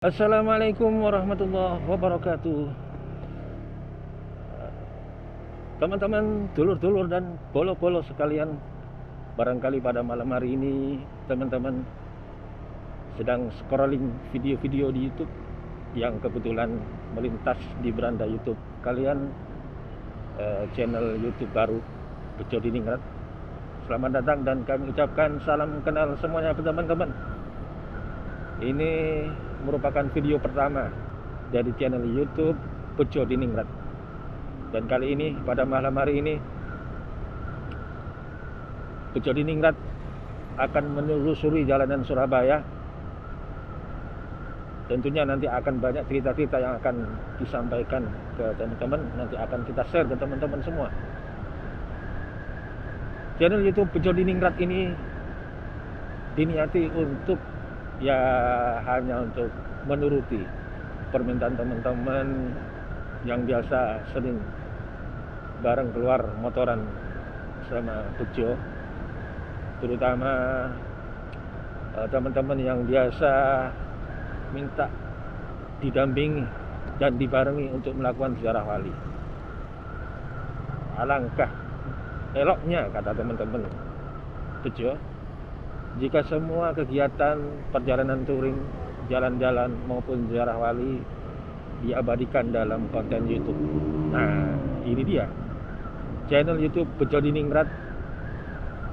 Assalamualaikum warahmatullahi wabarakatuh. Teman-teman, dulur-dulur dan bolo-bolo sekalian, barangkali pada malam hari ini teman-teman sedang scrolling video-video di YouTube yang kebetulan melintas di beranda YouTube kalian, channel YouTube baru Bejo Diningrat. Selamat datang dan kami ucapkan salam kenal semuanya teman-teman. Ini merupakan video pertama dari channel YouTube Bejo Diningrat. Dan kali ini pada malam hari ini Bejo Diningrat akan menelusuri jalanan Surabaya. Tentunya nanti akan banyak cerita-cerita yang akan disampaikan ke teman-teman, nanti akan kita share ke teman-teman semua. Channel YouTube Bejo Diningrat ini diniati untuk hanya untuk menuruti permintaan teman-teman yang biasa sering bareng keluar motoran sama Bejo, terutama teman-teman yang biasa minta didampingi dan dibarengi untuk melakukan ziarah wali. Alangkah eloknya, kata teman-teman Bejo, jika semua kegiatan perjalanan touring, jalan-jalan maupun ziarah wali diabadikan dalam konten YouTube. Nah, ini dia. Channel YouTube Bejo Diningrat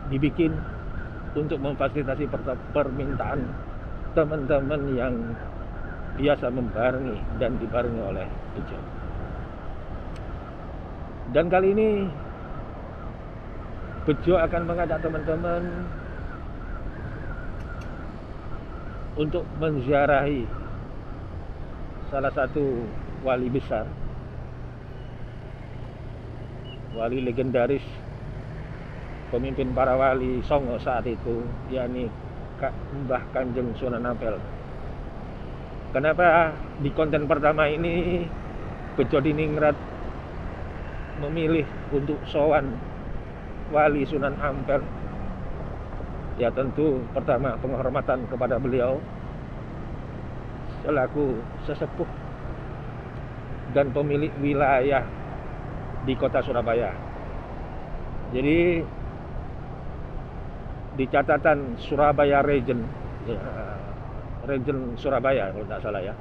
dibikin untuk memfasilitasi permintaan teman-teman yang biasa membarengi dan dibarengi oleh Bejo. Dan kali ini Bejo akan mengajak teman-teman untuk menziarahi salah satu wali besar, wali legendaris, pemimpin para wali Songo saat itu, yakni Mbah Kanjeng Sunan Ampel. Kenapa di konten pertama ini Bejo Diningrat memilih untuk sowan wali Sunan Ampel? Ya tentu pertama penghormatan kepada beliau selaku sesepuh dan pemilik wilayah di kota Surabaya. Jadi di catatan Surabaya Region, Region Surabaya kalau tidak salah ya,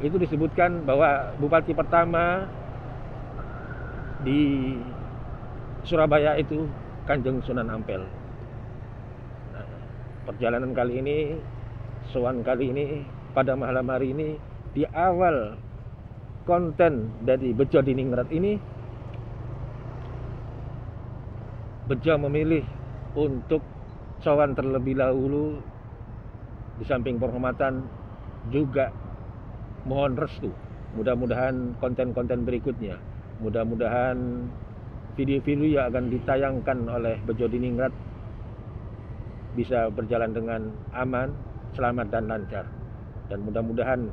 itu disebutkan bahwa bupati pertama di Surabaya itu Kanjeng Sunan Ampel. Perjalanan kali ini, sowan kali ini, pada malam hari ini, di awal konten dari Bejo Diningrat ini, Bejo memilih untuk sowan terlebih dahulu. Di samping penghormatan juga mohon restu. Mudah-mudahan konten-konten berikutnya, mudah-mudahan video-video yang akan ditayangkan oleh Bejo Diningrat bisa berjalan dengan aman, selamat dan lancar. Dan mudah-mudahan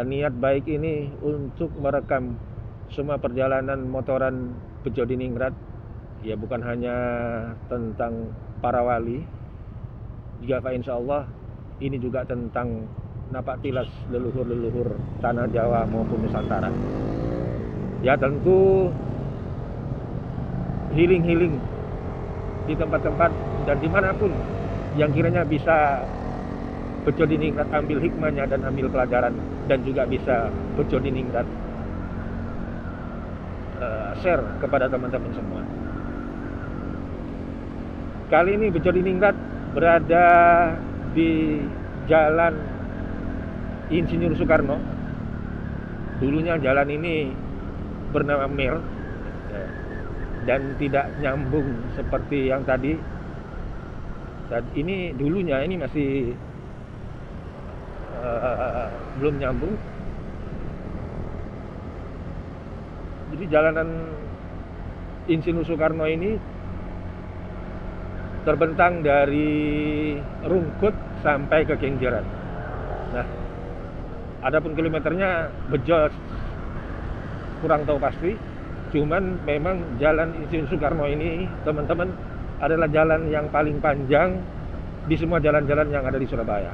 niat baik ini untuk merekam semua perjalanan motoran Bejo Diningrat, ya bukan hanya tentang para wali, juga insya Allah ini juga tentang napak tilas leluhur-leluhur tanah Jawa maupun Nusantara. Ya tentu healing-healing di tempat-tempat dan dimanapun yang kiranya bisa Bejo Diningrat ambil hikmahnya dan ambil pelajaran, dan juga bisa Bejo Diningrat share kepada teman-teman semua. Kali ini Bejo Diningrat berada di Jalan Insinyur Soekarno. Dulunya jalan ini bernama Mil dan tidak nyambung seperti yang tadi. Saat ini dulunya ini masih belum nyambung. Jadi jalanan Insinyur Soekarno ini terbentang dari Rungkut sampai ke Kenjeran. Nah, adapun kilometernya Bejo kurang tahu pasti. Cuman memang jalan Insinyur Soekarno ini teman-teman adalah jalan yang paling panjang di semua jalan-jalan yang ada di Surabaya.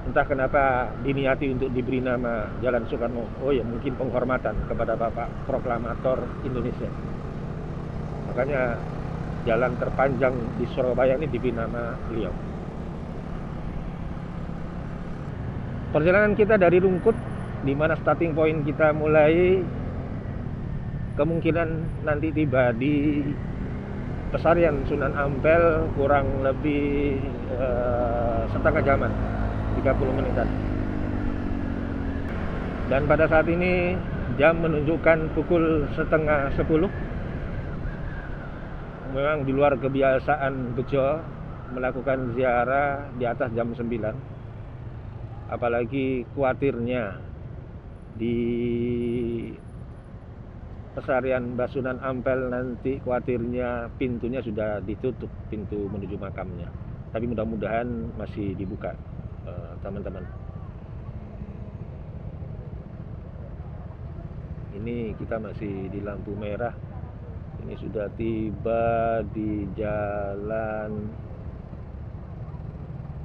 Entah kenapa diniati untuk diberi nama Jalan Soekarno. Oh ya, mungkin penghormatan kepada Bapak Proklamator Indonesia. Makanya jalan terpanjang di Surabaya ini diberi nama beliau. Perjalanan kita dari Rungkut, di mana starting point kita mulai, kemungkinan nanti tiba di Pesarian Sunan Ampel kurang lebih setengah jaman, 30 menitan. Dan pada saat ini jam menunjukkan pukul setengah 10. Memang di luar kebiasaan Bejo melakukan ziarah di atas jam 9. Apalagi khawatirnya di Pesarian Basunan Ampel nanti khawatirnya pintunya sudah ditutup, pintu menuju makamnya. Tapi mudah-mudahan masih dibuka, teman-teman. Ini kita masih di lampu merah. Ini sudah tiba di jalan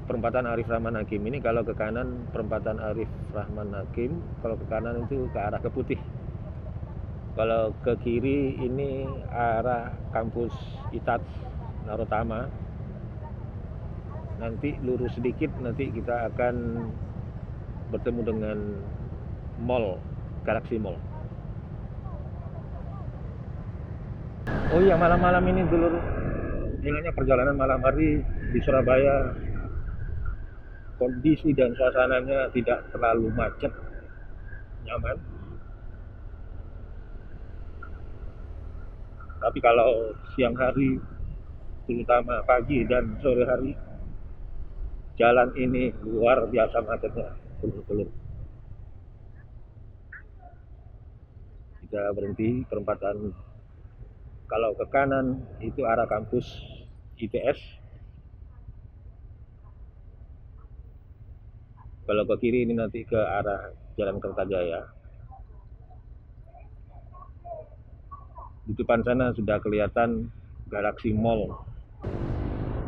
perempatan Arif Rahman Hakim. Ini kalau ke kanan perempatan Arif Rahman Hakim, kalau ke kanan itu ke arah Keputih. Kalau ke kiri ini arah kampus ITAT Narotama. Nanti lurus sedikit, nanti kita akan bertemu dengan mall, Galaxy Mall. Oh iya, malam-malam ini dulu jalannya perjalanan malam hari di Surabaya, kondisi dan suasananya tidak terlalu macet, nyaman. Tapi kalau siang hari, terutama pagi dan sore hari, jalan ini luar biasa macetnya, telur-telur. Kita berhenti perempatan. Kalau ke kanan itu arah kampus ITS. Kalau ke kiri ini nanti ke arah Jalan Kertajaya. Di depan sana sudah kelihatan Galaxy Mall.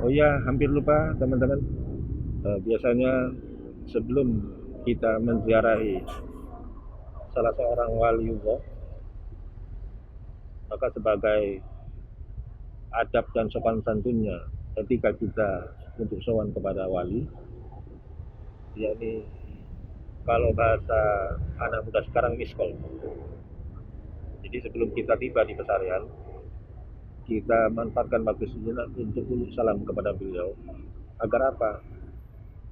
Oh iya, hampir lupa teman-teman. Biasanya sebelum kita menziarahi salah seorang waliullah, maka sebagai adab dan sopan santunnya ketika kita untuk sowan kepada wali, yakni kalau bahasa anak muda sekarang miskol. Jadi sebelum kita tiba di Pesarian, kita manfaatkan waktu sejenak untuk uluk salam kepada beliau. Agar apa?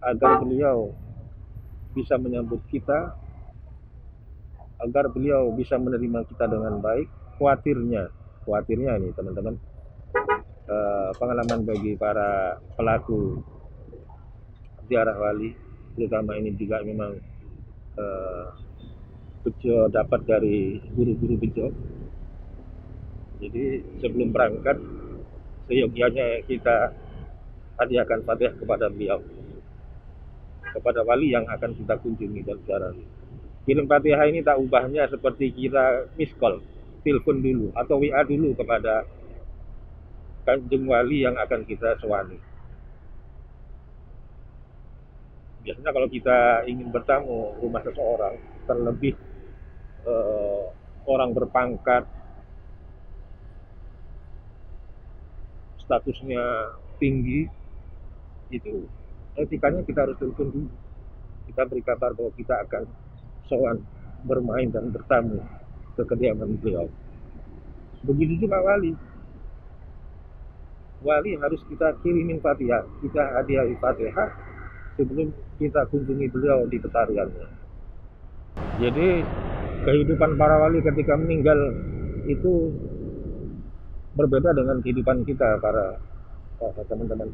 Agar beliau bisa menyambut kita, agar beliau bisa menerima kita dengan baik. Khawatirnya ini teman-teman, pengalaman bagi para pelaku ziarah wali, terutama ini juga memang Bejo dapat dari guru-guru Bejo. Jadi sebelum berangkat, seyogianya kita hadiahkan Fatihah kepada beliau, kepada wali yang akan kita kunjungi dan ziarahi. Kirim Fatihah ini tak ubahnya seperti kita miss call, telepon dulu atau WA dulu kepada kanjeng wali yang akan kita sewani. Biasanya kalau kita ingin bertamu rumah seseorang, terlebih orang berpangkat, statusnya tinggi, itu etikanya kita harus telepon dulu. Kita beri kabar bahwa kita akan sowan, bermain dan bertamu ke kediaman beliau. Begitu juga wali. Wali harus kita kirimin Fatihah, kita hadiahi Fatihah sebelum kita kunjungi beliau di Pesariannya. Jadi kehidupan para wali ketika meninggal itu berbeda dengan kehidupan kita para teman-teman.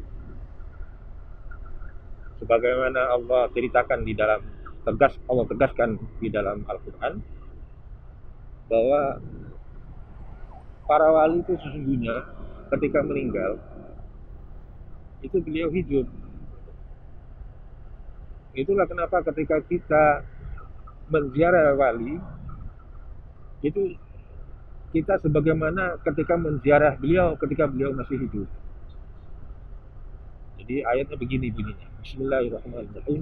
Sebagaimana Allah ceritakan di dalam Allah tegaskan di dalam Al-Quran bahwa para wali itu sesungguhnya ketika meninggal itu beliau hidup. Itulah kenapa ketika kita menziarah wali itu kita sebagaimana ketika menziarah beliau ketika beliau masih hidup. Jadi ayatnya begini bunyinya. Bismillahirrahmanirrahim.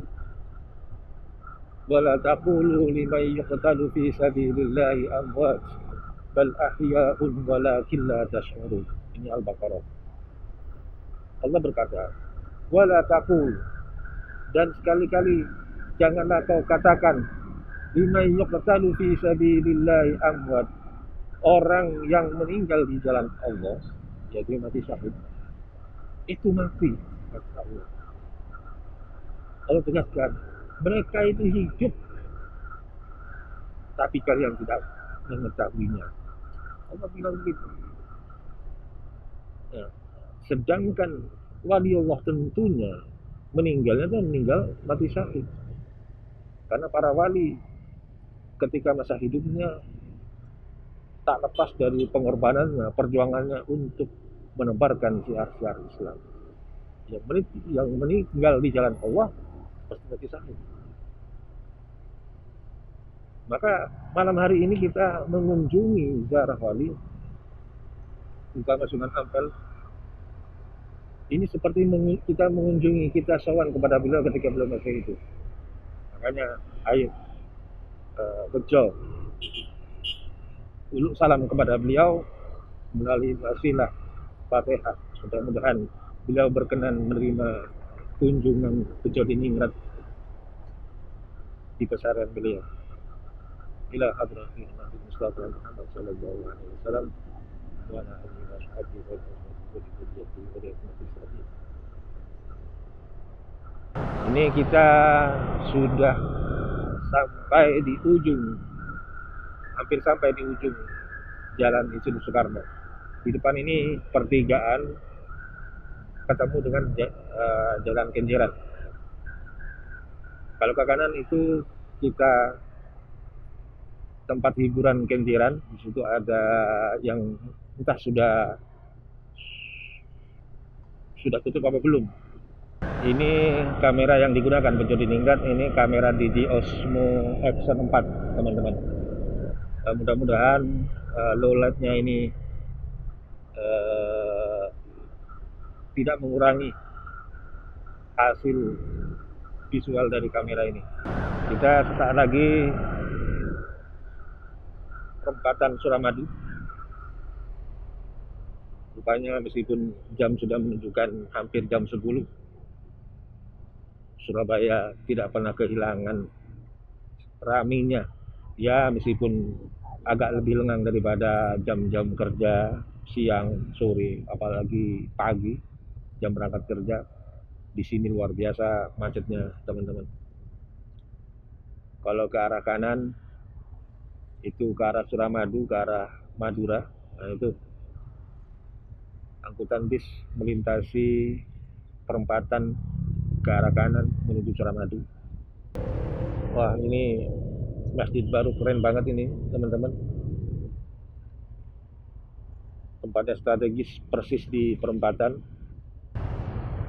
wala taqulu liman yuqtalu fi sabilillahi amwat bal ahya'un walakin la tash'urun. Ini Al-Baqarah. Allah berkata, wala taqul, dan sekali-kali janganlah kau katakan liman yuqtalu fi sabilillahi amwat, orang yang meninggal di jalan Allah, yaitu mati syahid, itu mati, kata Allah. Allah tegaskan, mereka itu hidup, tapi kalian tidak mengetahuinya. Allah bilang begitu. Ya. Sedangkan wali Allah tentunya meninggalnya itu meninggal mati syahid. Karena para wali ketika masa hidupnya tak lepas dari pengorbanannya, perjuangannya untuk menebarkan syiar-syiar Islam. Yang meninggal di jalan Allah pasti mati syahid. Maka malam hari ini kita mengunjungi ziarah wali, utama Sunan Ampel. Ini seperti kita mengunjungi, kita sowan kepada beliau ketika beliau masih hidup. Makanya ayo bejo uluk salam kepada beliau melalui wasilah Fatihah. Mudah-mudahan beliau berkenan menerima kunjungan bejo di Ningrat di pesaran beliau. Ila hadratin Nabi Mustafa Muhammad sallallahu alaihi wasallam wa ala alihi wa sahbihi Ini kita sudah sampai di ujung, hampir sampai di ujung Jalan Insinyur Soekarno. Di depan ini pertigaan ketemu dengan Jalan Kenjeran. Kalau ke kanan itu kita tempat hiburan Kenjeran. Di situ ada yang entah sudah tutup apa belum. Ini kamera yang digunakan Bejo di Ningrat, ini kamera Didi Osmo Action 4, teman-teman. Mudah-mudahan low light-nya ini tidak mengurangi hasil visual dari kamera ini. Kita sesaat lagi perempatan Suramadu. Rupanya meskipun jam sudah menunjukkan hampir jam 10, Surabaya tidak pernah kehilangan raminya. Ya meskipun agak lebih lengang daripada jam-jam kerja siang, sore, apalagi pagi jam berangkat kerja. Di sini luar biasa macetnya, teman-teman. Kalau ke arah kanan itu ke arah Suramadu, ke arah Madura, nah itu angkutan bis melintasi perempatan ke arah kanan menuju Suramadu. Wah, ini masjid baru keren banget ini, teman-teman. Tempatnya strategis persis di perempatan.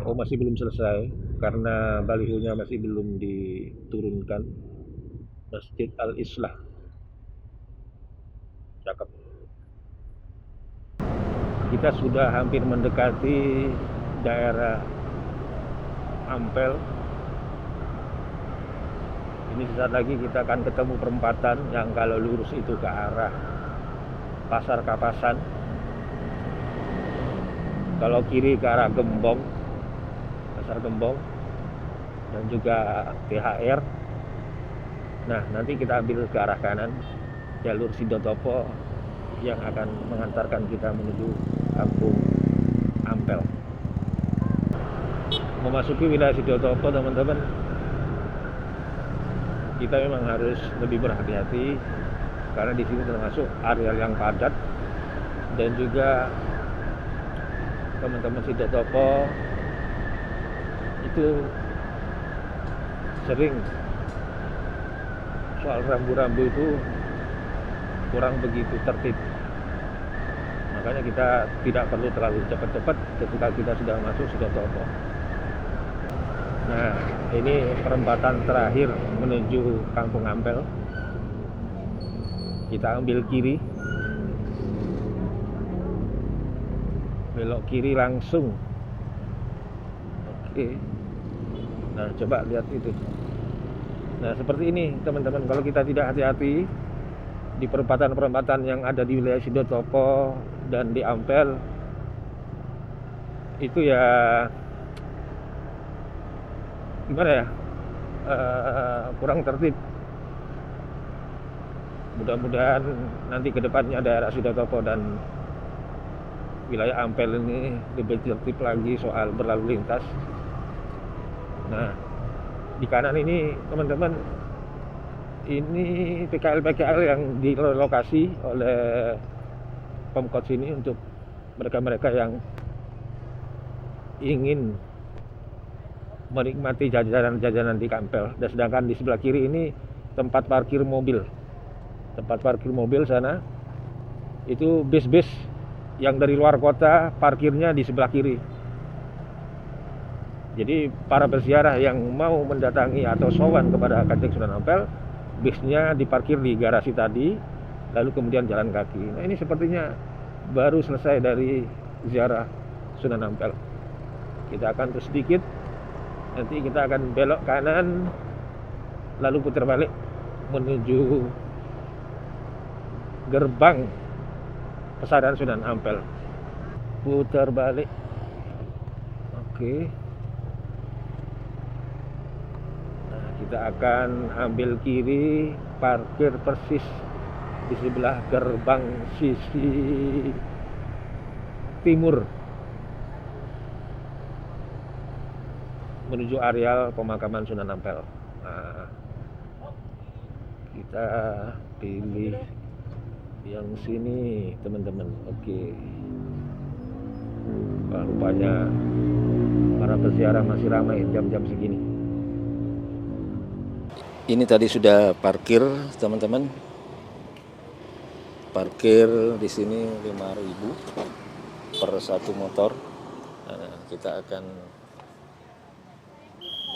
Oh, masih belum selesai karena balihonya masih belum diturunkan. Masjid Al-Islah. Cakep. Kita sudah hampir mendekati daerah Ampel. Ini sesaat lagi kita akan ketemu perempatan yang kalau lurus itu ke arah Pasar Kapasan, kalau kiri ke arah Gembong, Pasar Gembong, dan juga THR. Nah, nanti kita ambil ke arah kanan jalur Sidotopo yang akan mengantarkan kita menuju Kampung Ampel. Memasuki wilayah Sidotopo, teman-teman, kita memang harus lebih berhati-hati karena di sini termasuk area yang padat, dan juga teman-teman Sidotopo itu sering soal rambu-rambu itu kurang begitu tertib. Makanya kita tidak perlu terlalu cepat-cepat ketika kita sudah masuk Sidotopo. Nah, ini perempatan terakhir menuju Kampung Ampel. Kita ambil kiri, belok kiri langsung. Oke. Nah, coba lihat itu. Nah seperti ini teman-teman, kalau kita tidak hati-hati di perempatan-perempatan yang ada di wilayah Sidotopo dan di Ampel, itu ya gimana ya, kurang tertib. Mudah-mudahan nanti ke depannya daerah Sidotopo dan wilayah Ampel ini lebih tertib lagi soal berlalu lintas. Nah, di kanan ini teman-teman, ini PKL-PKL yang direlokasi oleh Pemkot sini untuk mereka-mereka yang ingin menikmati jajanan-jajanan di Ampel. Dan sedangkan di sebelah kiri ini tempat parkir mobil. Tempat parkir mobil sana itu bis-bis yang dari luar kota parkirnya di sebelah kiri. Jadi para peziarah yang mau mendatangi atau sowan kepada Kanjeng Sunan Ampel, bisnya diparkir di garasi tadi, lalu kemudian jalan kaki. Nah ini sepertinya baru selesai dari ziarah Sunan Ampel. Kita akan terus sedikit, nanti kita akan belok kanan, lalu putar balik menuju gerbang Pesadan Sunan Ampel. Putar balik. Oke. Nah, kita akan ambil kiri, parkir persis di sebelah gerbang sisi timur menuju areal pemakaman Sunan Ampel. Nah, kita pilih yang sini teman-teman. Oke. Wah, rupanya para peziarah masih ramai jam-jam segini. Ini tadi sudah parkir teman-teman. Parkir di sini 5.000 per satu motor. Nah, kita akan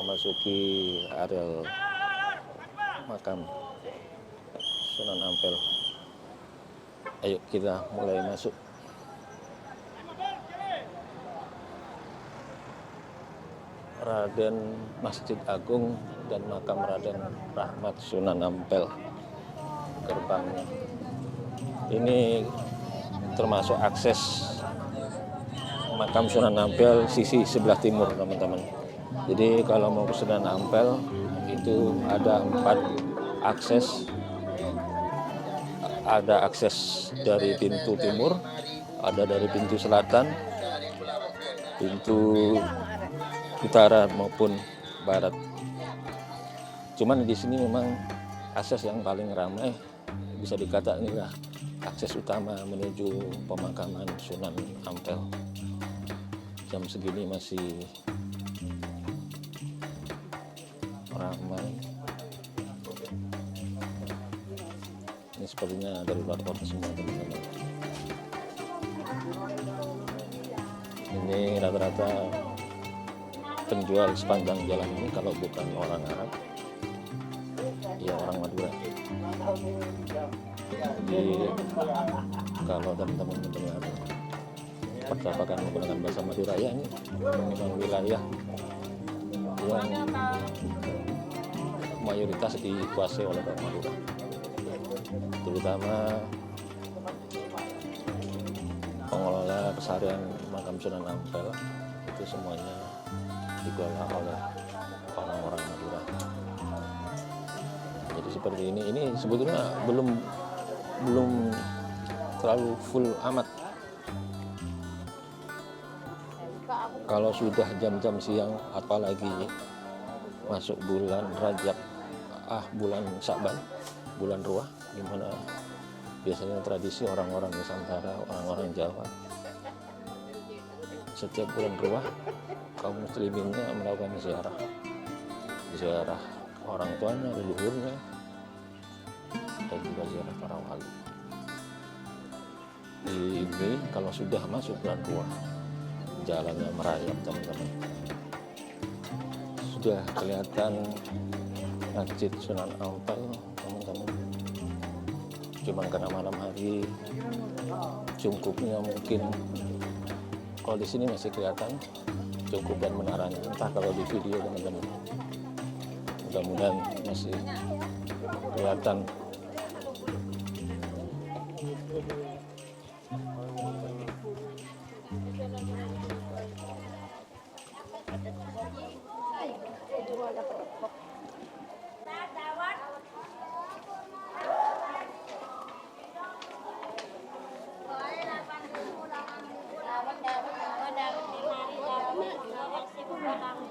memasuki areal makam Sunan Ampel. Ayo kita mulai masuk. Raden Masjid Agung dan makam Raden Rahmat Sunan Ampel, gerbangnya. Ini termasuk akses makam Sunan Ampel sisi sebelah timur teman-teman. Jadi kalau mau ke Sunan Ampel itu ada 4 akses. Ada akses dari pintu timur, ada dari pintu selatan, pintu utara maupun barat. Cuman di sini memang akses yang paling ramai, bisa dikatakan inilah akses utama menuju pemakaman Sunan Ampel. Jam segini masih ramai. Ini sepertinya dari luar kota semua teman-teman. Ini rata-rata penjual sepanjang jalan ini kalau bukan orang Arab, ya orang Madura. Jadi kalau teman-teman mendengar percakapan menggunakan bahasa Madura, ya ini memang wilayah yang mayoritas dikuasai oleh orang Madura, terutama pengelola pesarian makam Sunan Ampel itu semuanya dikelola oleh orang-orang Madura. Jadi seperti ini sebetulnya belum terlalu full amat. Kalau sudah jam-jam siang, apalagi masuk bulan Rajab, bulan Sya'ban, bulan Ruah, dimana biasanya tradisi orang-orang Nusantara, orang-orang Jawa, setiap bulan Ruah kaum musliminnya melakukan ziarah orang tuanya, leluhurnya, dan juga ziarah para wali. Ini kalau sudah masuk bulan Ruah, jalannya merayap teman-teman. Sudah kelihatan Masjid Sunan Ampel teman-teman. Cuman karena malam hari cungkupnya mungkin, kalau di sini masih kelihatan cungkup dan menaranya, entah kalau di video teman-teman. Mudah-mudahan masih kelihatan.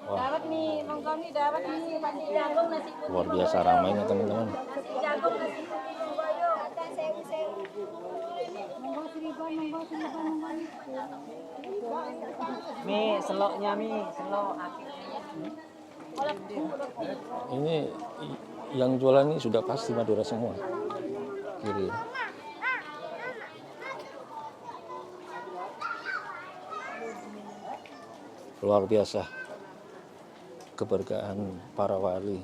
Dapat nih, nongkrong nih, dapat nih, nasi jagung, nasi putih. Luar biasa ramainya teman-teman. Nasi jagung, nasi putih, boyo. Mie, seloknya mie, selok. Ini yang jualan ini sudah pasti Madura semua. Kiri. Luar biasa keberkahan para wali.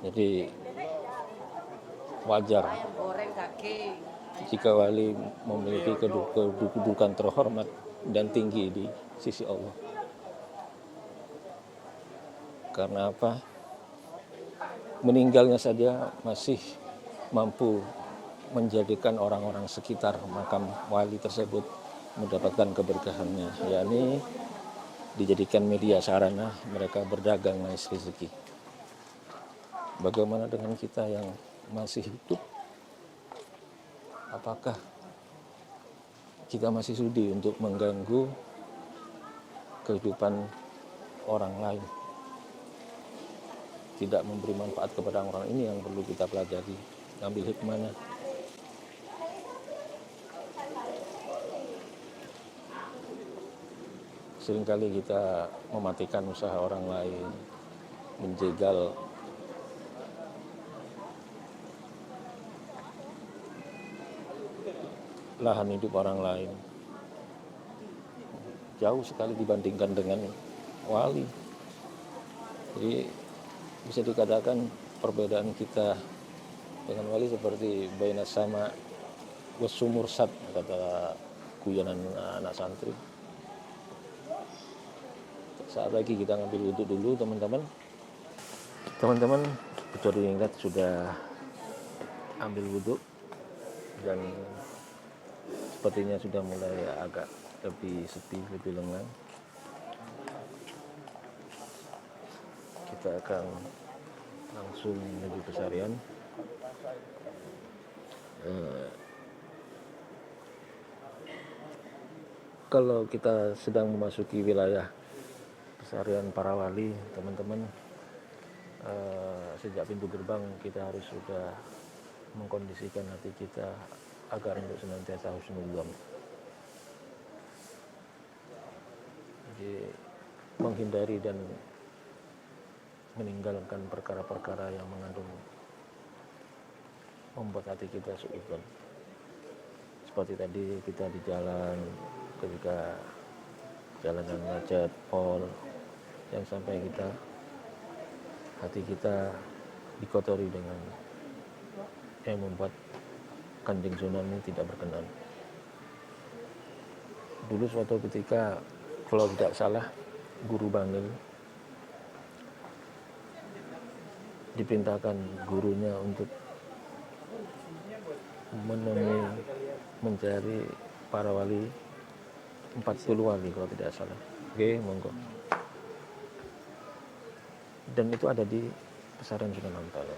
Jadi wajar Goreng daging. jika wali memiliki kedudukan terhormat dan tinggi di sisi Allah. Karena apa? Meninggalnya saja masih mampu menjadikan orang-orang sekitar makam wali tersebut mendapatkan keberkahannya, yakni dijadikan media sarana mereka berdagang mengais rezeki. Bagaimana dengan kita yang masih hidup? Apakah kita masih sudi untuk mengganggu kehidupan orang lain? Tidak memberi manfaat kepada orang ini yang perlu kita pelajari, ambil hikmahnya. Seringkali kita mematikan usaha orang lain, menjegal lahan hidup orang lain. Jauh sekali dibandingkan dengan wali. Jadi bisa dikatakan perbedaan kita dengan wali seperti baina sama wasumur sat, kata guyonan anak santri. Saat lagi kita ngambil wudhu dulu teman-teman. Teman-teman kecuali ingat sudah ambil wudhu dan sepertinya sudah mulai agak lebih sepi, lebih lengang. Kita akan langsung menuju pesarian. Kalau kita sedang memasuki wilayah pesarian para wali, teman-teman, sejak pintu gerbang kita harus sudah mengkondisikan hati kita agar untuk senantiasa husnudzon. Jadi menghindari dan meninggalkan perkara-perkara yang mengandung membuat hati kita suudzon. Seperti tadi kita di jalan, ketika jalanan macet, pol, yang sampai hati kita dikotori dengan yang membuat Kanjeng Sunan ini tidak berkenan. Dulu suatu ketika, kalau tidak salah, Guru Bangil diperintahkan gurunya untuk mencari para wali, 40 wali kalau tidak salah. Oke, monggo. Dan itu ada di pesarian Sunan Ampel.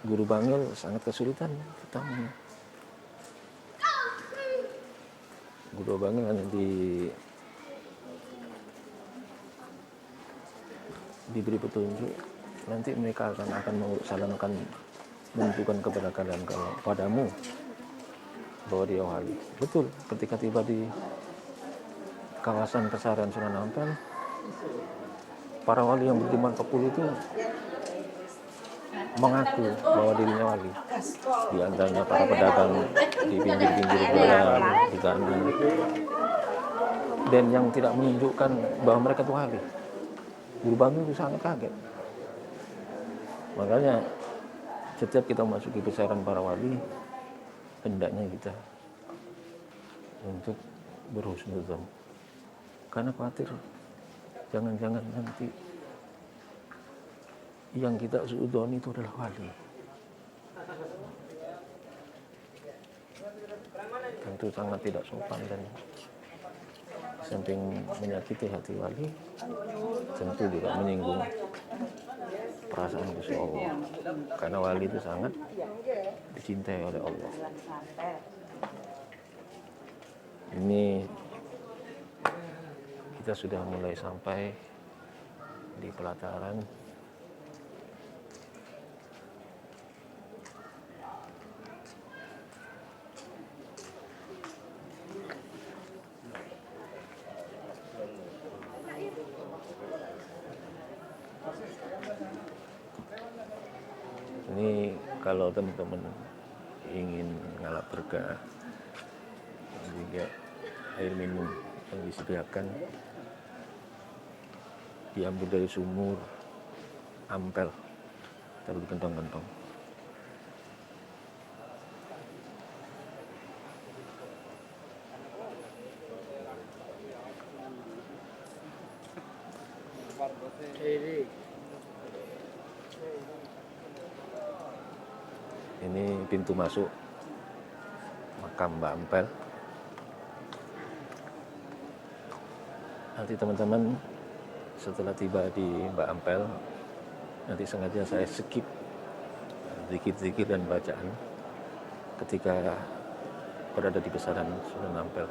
Guru Bangil sangat kesulitan pertamanya. Guru Bangil hanya diberi petunjuk, nanti mereka akan menunjukkan kepada kalian kalau padamu bahwa dia wali. Betul, ketika tiba di kawasan pesarian Sunan Ampel, para wali yang berjumlah 40 itu mengaku bahwa dirinya wali. Di antaranya para pedagang di pinggir-pinggir jalan, di kandang, dan yang tidak menunjukkan bahwa mereka itu wali. Guru Bangil itu sangat kaget. Makanya setiap kita memasuki pesarian para wali, hendaknya kita untuk berhusnuzon, karena khawatir jangan-jangan nanti yang kita suudzon itu adalah wali. Tentu sangat tidak sopan, dan samping menyakiti hati wali, tentu juga menyinggung perasaan Gusti Allah, karena wali itu sangat dicintai oleh Allah. Ini kita sudah mulai sampai di pelataran ini. Kalau teman-teman ingin ngalap berkah, juga air minum yang disediakan diambil dari sumur Ampel, taruh di kantong-kantong. Ini pintu masuk makam Mbak Ampel. Nanti teman-teman setelah tiba di Mbak Ampel, nanti sengaja saya skip zikir-zikir dan bacaan ketika berada di besaran Sunan Ampel.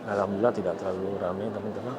Alhamdulillah tidak terlalu ramai teman-teman.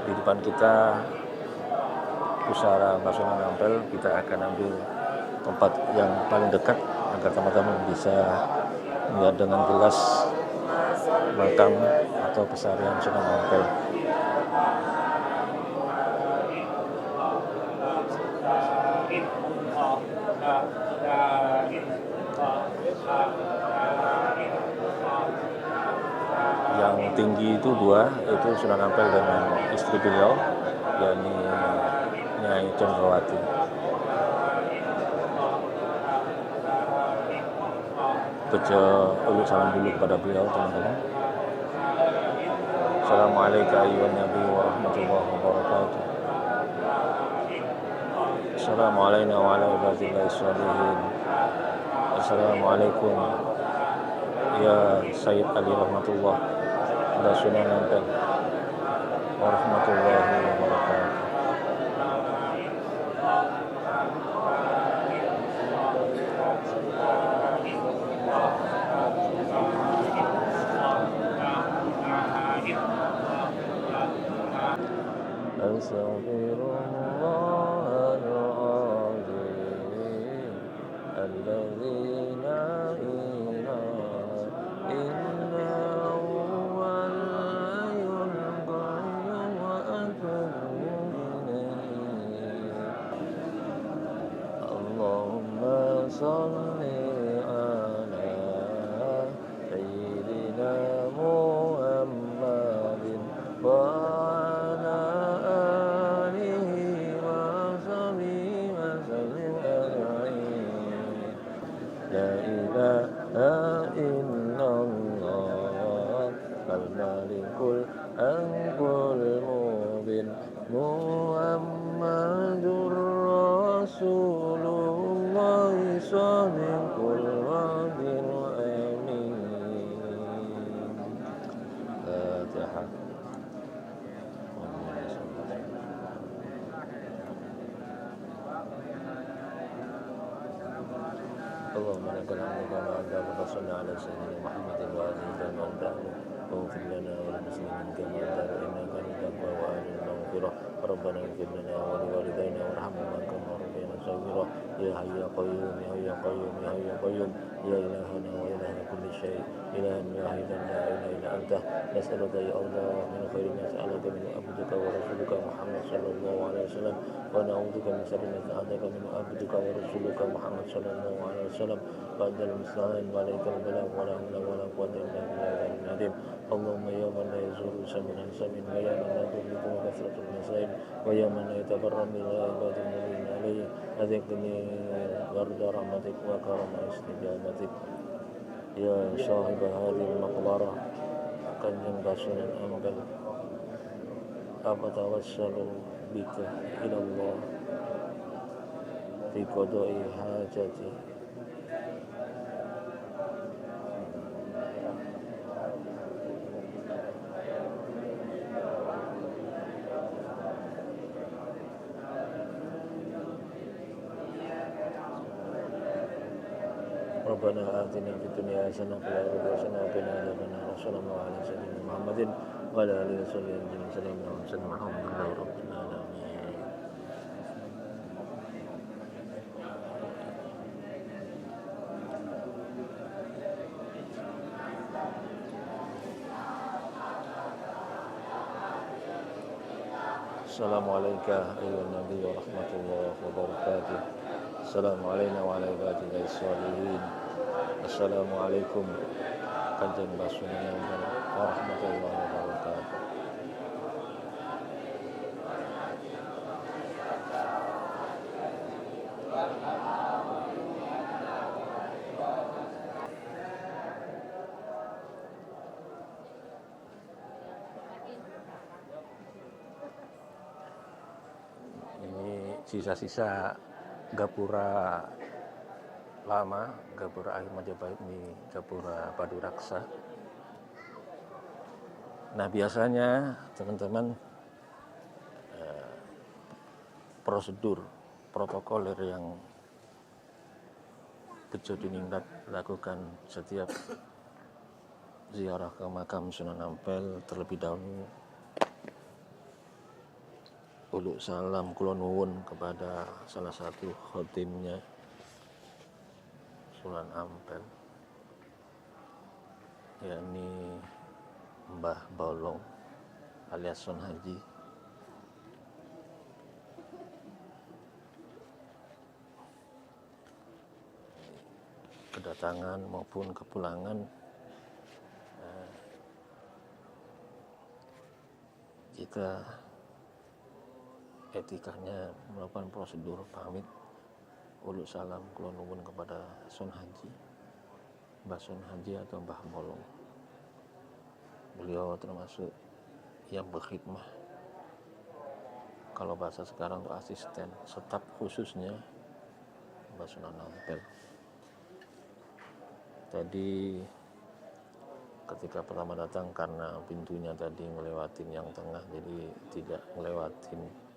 Di depan kita pusara Sunan Ampel, kita akan ambil tempat yang paling dekat agar teman-teman bisa melihat dengan jelas makam atau pesarian Sunan Ampel. Yang tinggi itu dua, itu Sunan Ampel dengan istri beliau, yakni Nyai Cendrawati. Baca uluk salam dulu kepada beliau teman-teman. Assalamualaikum ayyuhan nabi wa rahmatullahi wabarakatuh. Assalamualaikum wa ala ibadillahi sholihin. Assalamualaikum ya Sayyid Ali rahmatullah dan Sunan Ampel warahmatullahi wabarakatuh. Astaghfirullahal azim alladzi la ilaha illahu wal hayyul qayyum wa atubu ilaihi. Allahumma shalli ala sayyidina Muhammadin wa ala alihi wa sahbihi wa sallim ajma'in. La ilaha illallah al-malikul haqqul mubin Muhammadur Rasulullah shadiqul wa'dil amin. Fatihah. لك الحمد كما أنبأك فصل على سيدنا محمد وآله كما أنبأك واغفر لنا وللمسلمين كما أنبأك إنك أنت التواب وأهل المغفرة ربنا اغفر لنا ولوالدينا وارحمهما كما ربيانا صغيرا يا حي يا قيوم يا حي يا قيوم يا حي يا قيوم يا إلهنا وإله كل شيء إله واحد لا إله إلا أنت نسألك يا الله من خير ما سألك من عبدك ورسولك محمد صلى الله عليه وسلم ونعوذ بك من شر ما استعاذك من عبدك ورسولك محمد صلى الله عليه وسلم وأنت المستعان وعليك البلاغ ولا حول ولا قوة إلا بالله العظيم اللهم يا من لا يزول سمع سمع ويا من لا تغلق كثرة المسائل ويا من لا يتبرم من عباد المؤمنين عليه أذقني برد رحمتك وكرم استجابتك يا صاحب هذه المقبرة كنجم باسنا الأنبل أتوسل بك إلى الله في قضاء حاجتي ربنا آتنا في الدنيا حسنة وفي الآخرة حسنة وقنا عذاب النار وصلى الله على سيدنا محمد وعلى آله وصحبه أجمعين سلام وسلم الحمد لله رب العالمين. Assalamualaikum warahmatullahi warahmatullahi wabarakatuh. Assalamualaikum warahmatullahi wabarakatuh. Assalamualaikum kanjeng basunya warahmatullahi wabarakatuh. Ini sisa-sisa gapura lama, gapura akhir Majapahit ini gapura Paduraksa. Nah biasanya teman-teman prosedur protokoler yang Bejo Diningrat lakukan setiap ziarah ke makam Sunan Ampel terlebih dahulu uluk salam kula nuwun kepada salah satu khotimnya Sunan Ampel, yakni Mbah Bolong alias Son Haji. Kedatangan maupun kepulangan kita etikanya melakukan prosedur pamit uluk salam kula nuwun kepada Son Haji, Mbah Son Haji atau Mbah Bolong. Beliau termasuk yang berkhidmah, kalau bahasa sekarang itu asisten, staf khususnya Mbah Sunan Ampel. Tadi ketika pertama datang karena pintunya tadi ngelewatin yang tengah, jadi tidak ngelewatin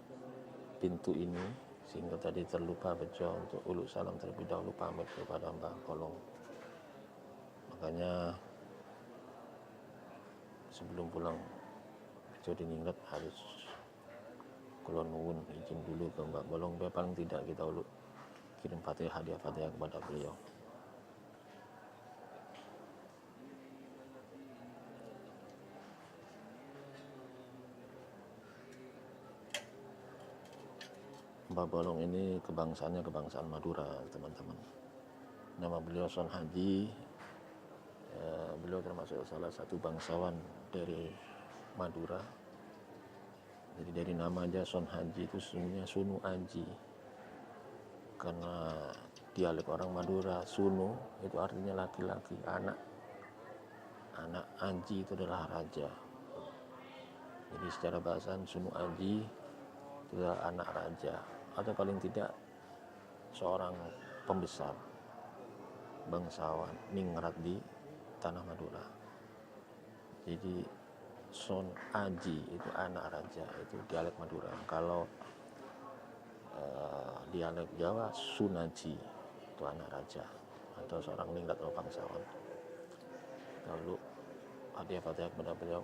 pintu ini, sehingga tadi terlupa Bejo untuk uluk salam terlebih dahulu pamit kepada Mbah Bolong. Makanya sebelum pulang Bejo Diningrat harus kula nuwun izin dulu ke Mbah Bolong, paling tidak kita uluk kirim hadiah Fatihah kepada beliau. Mbah Bolong ini kebangsaannya kebangsaan Madura, teman-teman. Nama beliau Son Haji. Beliau termasuk salah satu bangsawan dari Madura. Jadi dari nama aja Son Haji itu sebenarnya Sunu Aji. Karena dialek orang Madura, Sunu itu artinya laki-laki, anak. Anak Aji itu adalah raja. Jadi secara bahasa Sunu Aji itu adalah anak raja, atau paling tidak seorang pembesar bangsawan ningrat di tanah Madura. Jadi Son Aji itu anak raja, itu dialek Madura. Kalau dialek Jawa Sunaji itu anak raja. atau seorang ningrat atau bangsawan. Lalu hadiah Fatihah kepada beliau.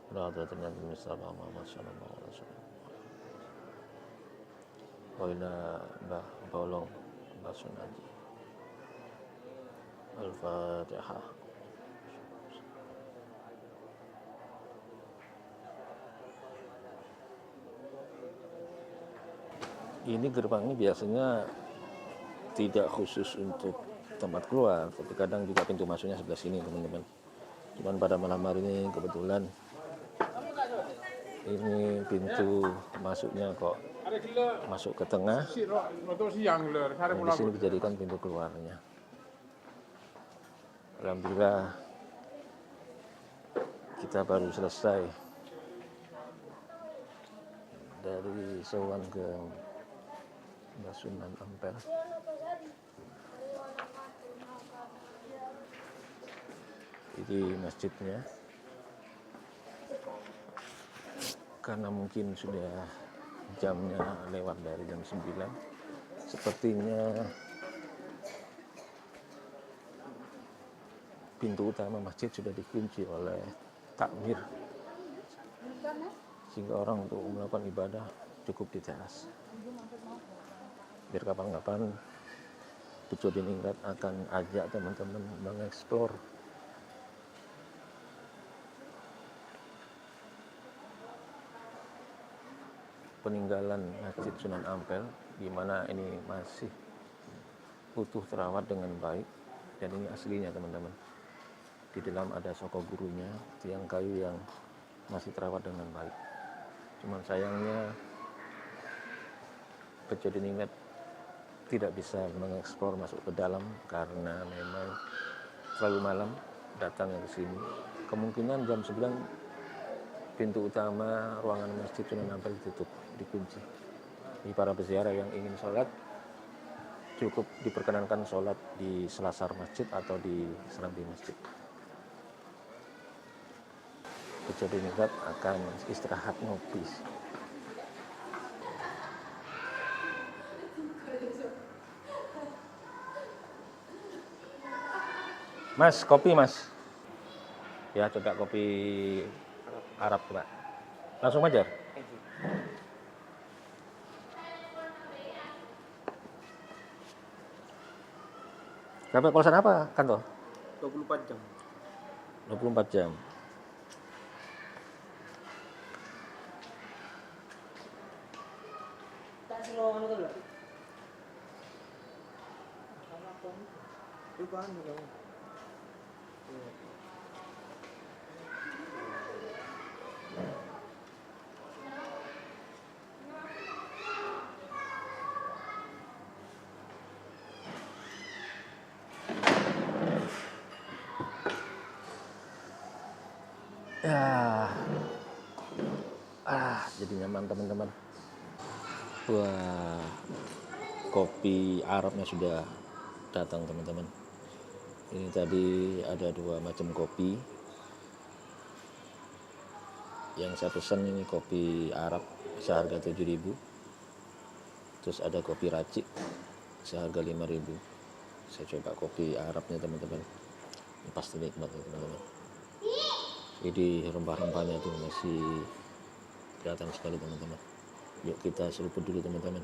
Berada dengan Mustafa Muhammad sallallahu alaihi wasallam. Waila Mbah Bolong Mbah Sunaji. Al-Fatihah. Ini gerbangnya biasanya tidak khusus untuk tempat keluar, tapi kadang juga pintu masuknya sebelah sini teman-teman. Cuman pada malam hari ini kebetulan ini pintu masuknya kok masuk ke tengah, dan di sini dijadikan pintu keluarnya. Alhamdulillah kita baru selesai dari sowan ke Mbah Sunan Ampel. Ini masjidnya. Karena mungkin sudah jamnya lewat dari jam 9, sepertinya pintu utama masjid sudah dikunci oleh takmir, sehingga orang untuk melakukan ibadah cukup di teras. Biar kapan-kapan Pucuk Diningrat akan ajak teman-teman mengeksplor peninggalan Masjid Sunan Ampel, di mana ini masih utuh terawat dengan baik, dan ini aslinya teman-teman. Di dalam ada soko gurunya, tiang kayu yang masih terawat dengan baik. Cuman sayangnya Pucuk Diningrat tidak bisa mengeksplor masuk ke dalam karena memang terlalu malam datangnya ke sini. Kemungkinan jam 9 pintu utama ruangan Masjid Sunan Ampel ditutup, dikunci. Di para peziarah yang ingin sholat cukup diperkenankan sholat di selasar masjid atau di serambi masjid. Pucuk Diningrat akan istirahat ngopi. Mas, kopi mas. Ya, coba kopi Arab coba. Langsung aja. Sampai kosan apa kantor? 24 jam. 24 jam. Tak suruh anu tu lah. Lupa anu kamu. Ya, jadi nyaman teman-teman. Wah, kopi Arabnya sudah datang teman-teman. Ini tadi ada 2 macam kopi. Yang saya pesan ini kopi Arab seharga 7.000. Terus ada kopi racik seharga 5.000. Saya coba kopi Arabnya teman-teman. Ini pasti nikmat teman-teman. Jadi rempah-rempahnya tuh masih kelihatan sekali teman-teman. Yuk kita seruput dulu teman-teman.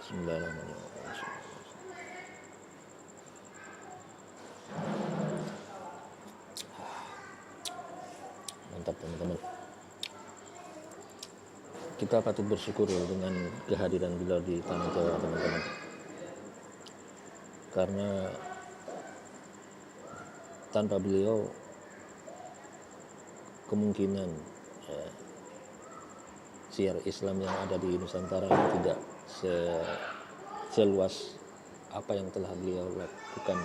Bismillahirrahmanirrahim. Mantap teman-teman. Kita patut bersyukur ya dengan kehadiran beliau di tanah Jawa teman-teman. Karena tanpa beliau kemungkinan siar Islam yang ada di Nusantara tidak seluas apa yang telah beliau lakukan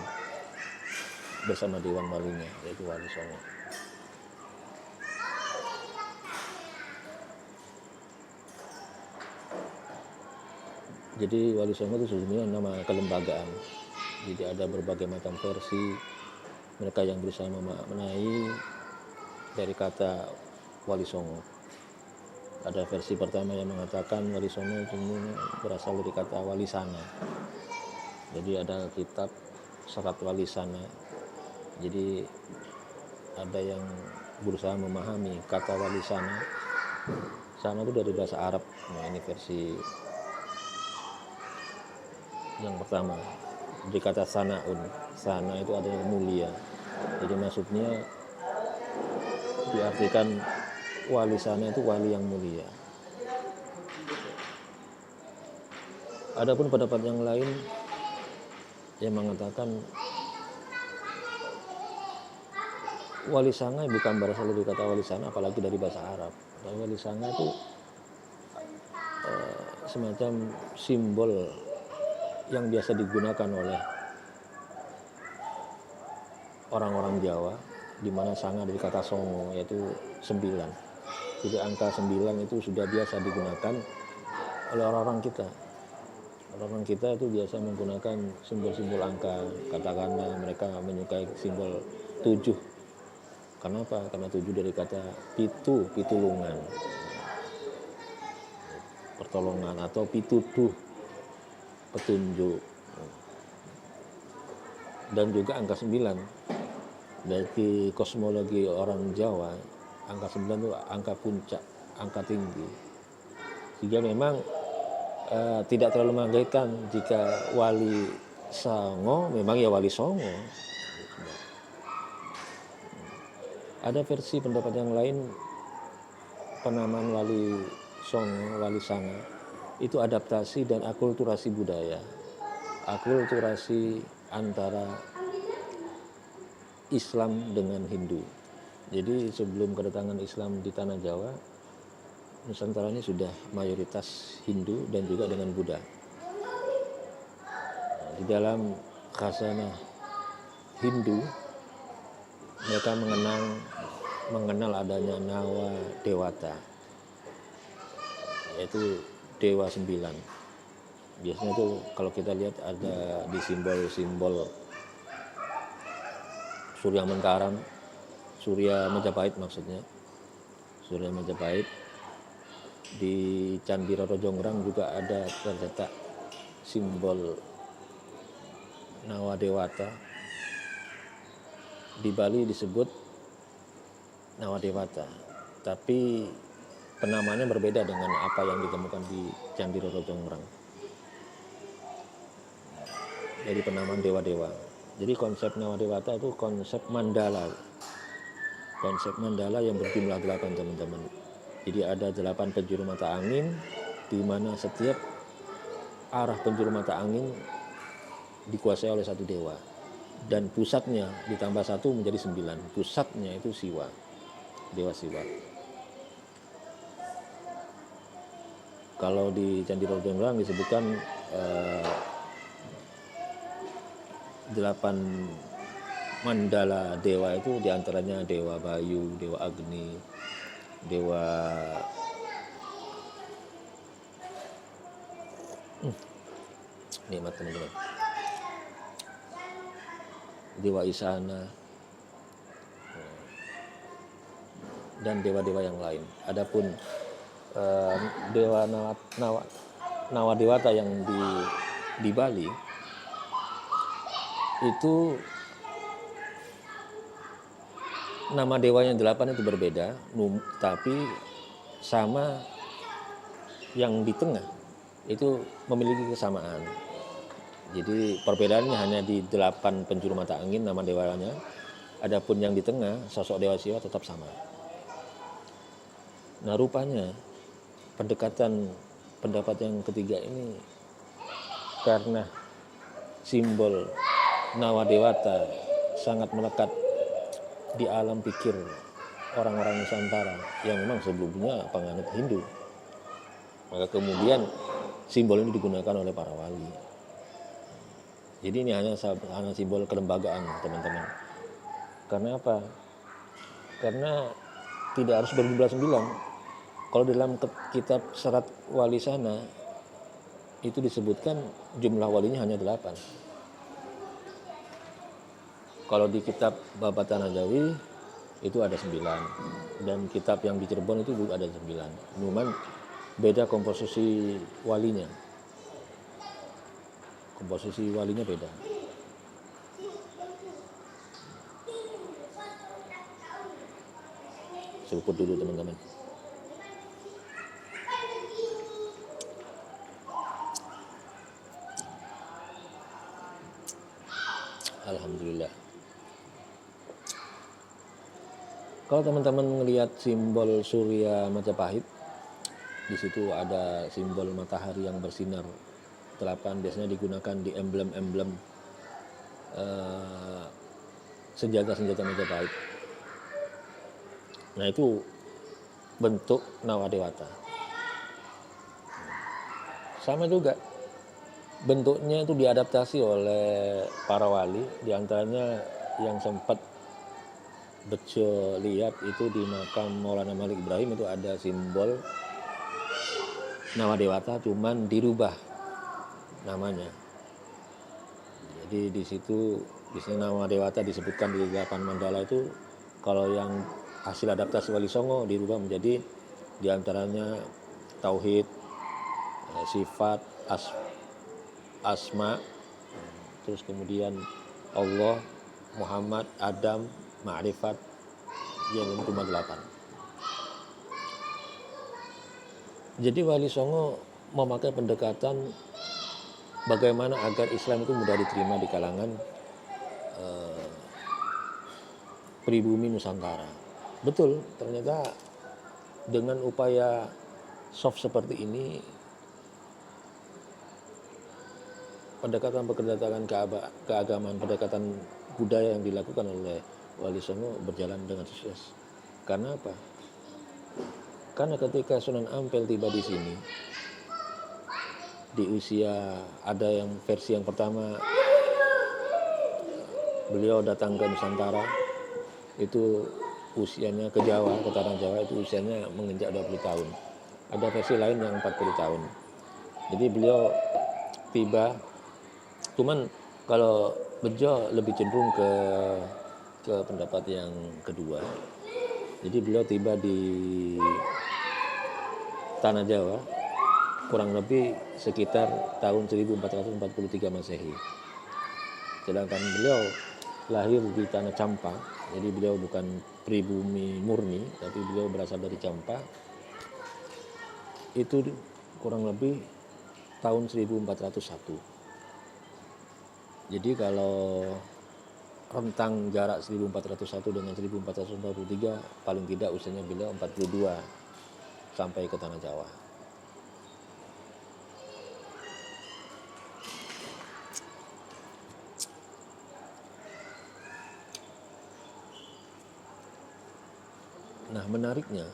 bersama Dewan Walinya, yaitu Wali Songo. Jadi Wali Songo itu sebenarnya nama kelembagaan. Jadi ada berbagai macam versi. Mereka yang berusaha memaknai dari kata Wali Songo. Ada versi pertama yang mengatakan Wali Songo itu berasal dari kata Wali Sana. Jadi ada kitab Serat Wali Sana. Jadi ada yang berusaha memahami kata Wali Sana. Sana itu dari bahasa Arab. Nah, ini versi yang pertama. Di kata sanaun. Sana itu ada yang mulia. Jadi maksudnya diartikan wali sana itu wali yang mulia. Adapun pendapat yang lain yang mengatakan wali sana bukan berasal dari kata wali sana, apalagi dari bahasa Arab. Wali sana itu semacam simbol yang biasa digunakan oleh orang-orang Jawa, di mana sanga dari kata songo, yaitu 9. Jadi angka 9 itu sudah biasa digunakan oleh orang-orang kita. Orang-orang kita itu biasa menggunakan simbol-simbol angka. Katakanlah mereka menyukai simbol 7. Kenapa? Karena 7 dari kata pitulungan, pertolongan, atau pituduh, petunjuk. Dan juga angka 9 dari kosmologi orang Jawa, angka 9 itu angka puncak, angka tinggi. Sehingga memang tidak terlalu mengagetkan jika Wali Songo memang ya Wali Songo. Ada versi pendapat yang lain, penamaan Wali Songo, Wali Sanga itu adaptasi dan akulturasi budaya, akulturasi antara Islam dengan Hindu. Jadi sebelum kedatangan Islam di tanah Jawa, Nusantara ini sudah mayoritas Hindu dan juga dengan Buddha. Di dalam khazanah Hindu, mereka mengenal adanya Nawa Dewata, yaitu Dewa 9. Biasanya tuh kalau kita lihat ada di simbol-simbol Surya Mengkaram, Surya Majapahit maksudnya, Surya Majapahit. Di Candi Roro Jonggrang juga ada tercetak simbol Nawa Dewata. Di Bali disebut Nawa Dewata, tapi penamaannya berbeda dengan apa yang ditemukan di Candi Roro Jonggrang. Jadi penamaan dewa-dewa. Jadi konsep Nawa Dewata itu konsep mandala. Konsep mandala yang berjumlah 8, teman-teman. Jadi ada 8 penjuru mata angin, di mana setiap arah penjuru mata angin dikuasai oleh satu dewa. Dan pusatnya ditambah 1 menjadi 9. Pusatnya itu Siwa, Dewa Siwa. Kalau di Candi Roro Jonggrang disebutkan 8 mandala dewa itu, diantaranya Dewa Bayu, Dewa Agni, Dewa nikmat teman-teman, Dewa Isana, dan dewa-dewa yang lain. Adapun Dewa Nawa Dewata yang di Bali itu nama dewanya 8 itu berbeda, tapi sama yang di tengah itu memiliki kesamaan. Jadi perbedaannya hanya di 8 penjuru mata angin nama dewanya. Adapun yang di tengah, sosok Dewa Siwa tetap sama. Nah, rupanya pendekatan pendapat yang ketiga ini karena simbol Nawa Dewata sangat melekat di alam pikir orang-orang Nusantara yang memang sebelumnya penganut Hindu. Maka kemudian simbol ini digunakan oleh para wali. Jadi ini hanya simbol kelembagaan, teman-teman. Karena apa? Karena tidak harus berjumlah 9. Kalau dalam kitab Serat Wali Sana itu disebutkan jumlah walinya hanya 8. Kalau di kitab Babat Tanajawi itu ada 9, dan kitab yang di Cirebon itu juga ada 9. Cuman beda komposisi walinya. Komposisi walinya beda. Seruput dulu teman-teman. Alhamdulillah. Kalau teman-teman melihat simbol Surya Majapahit, di situ ada simbol matahari yang bersinar 8, biasanya digunakan di emblem-emblem senjata-senjata Majapahit. Nah, itu bentuk Nawadewata. Sama juga bentuknya itu diadaptasi oleh para wali, diantaranya yang sempat Bejo lihat itu di makam Maulana Malik Ibrahim, itu ada simbol Nawadewata, cuman dirubah namanya. Jadi di situ biasanya Nawadewata disebutkan di 8 mandala itu, kalau yang hasil adaptasi Wali Songo dirubah menjadi diantaranya tauhid, sifat, asma, terus kemudian Allah, Muhammad, Adam, ma'rifat, yang cuma 8. Jadi Wali Songo memakai pendekatan bagaimana agar Islam itu mudah diterima di kalangan pribumi Nusantara. Betul, ternyata dengan upaya soft seperti ini, pendekatan keagamaan, pendekatan budaya yang dilakukan oleh Wali Songo berjalan dengan sukses. Karena apa? Karena ketika Sunan Ampel tiba di sini, di usia, ada yang versi yang pertama beliau datang ke Nusantara, itu usianya ke Jawa, ke tanah Jawa itu usianya menginjak 20 tahun. Ada versi lain yang 40 tahun. Jadi beliau tiba, cuman kalau Bejo lebih cenderung ke pendapat yang kedua. Jadi beliau tiba di tanah Jawa kurang lebih sekitar tahun 1443 Masehi. Sedangkan beliau lahir di tanah Campa, jadi beliau bukan pribumi murni, tapi beliau berasal dari Campa. Itu kurang lebih tahun 1401. Jadi kalau rentang jarak 1401 dengan 1443, paling tidak usianya beliau 42 sampai ke tanah Jawa. Nah, menariknya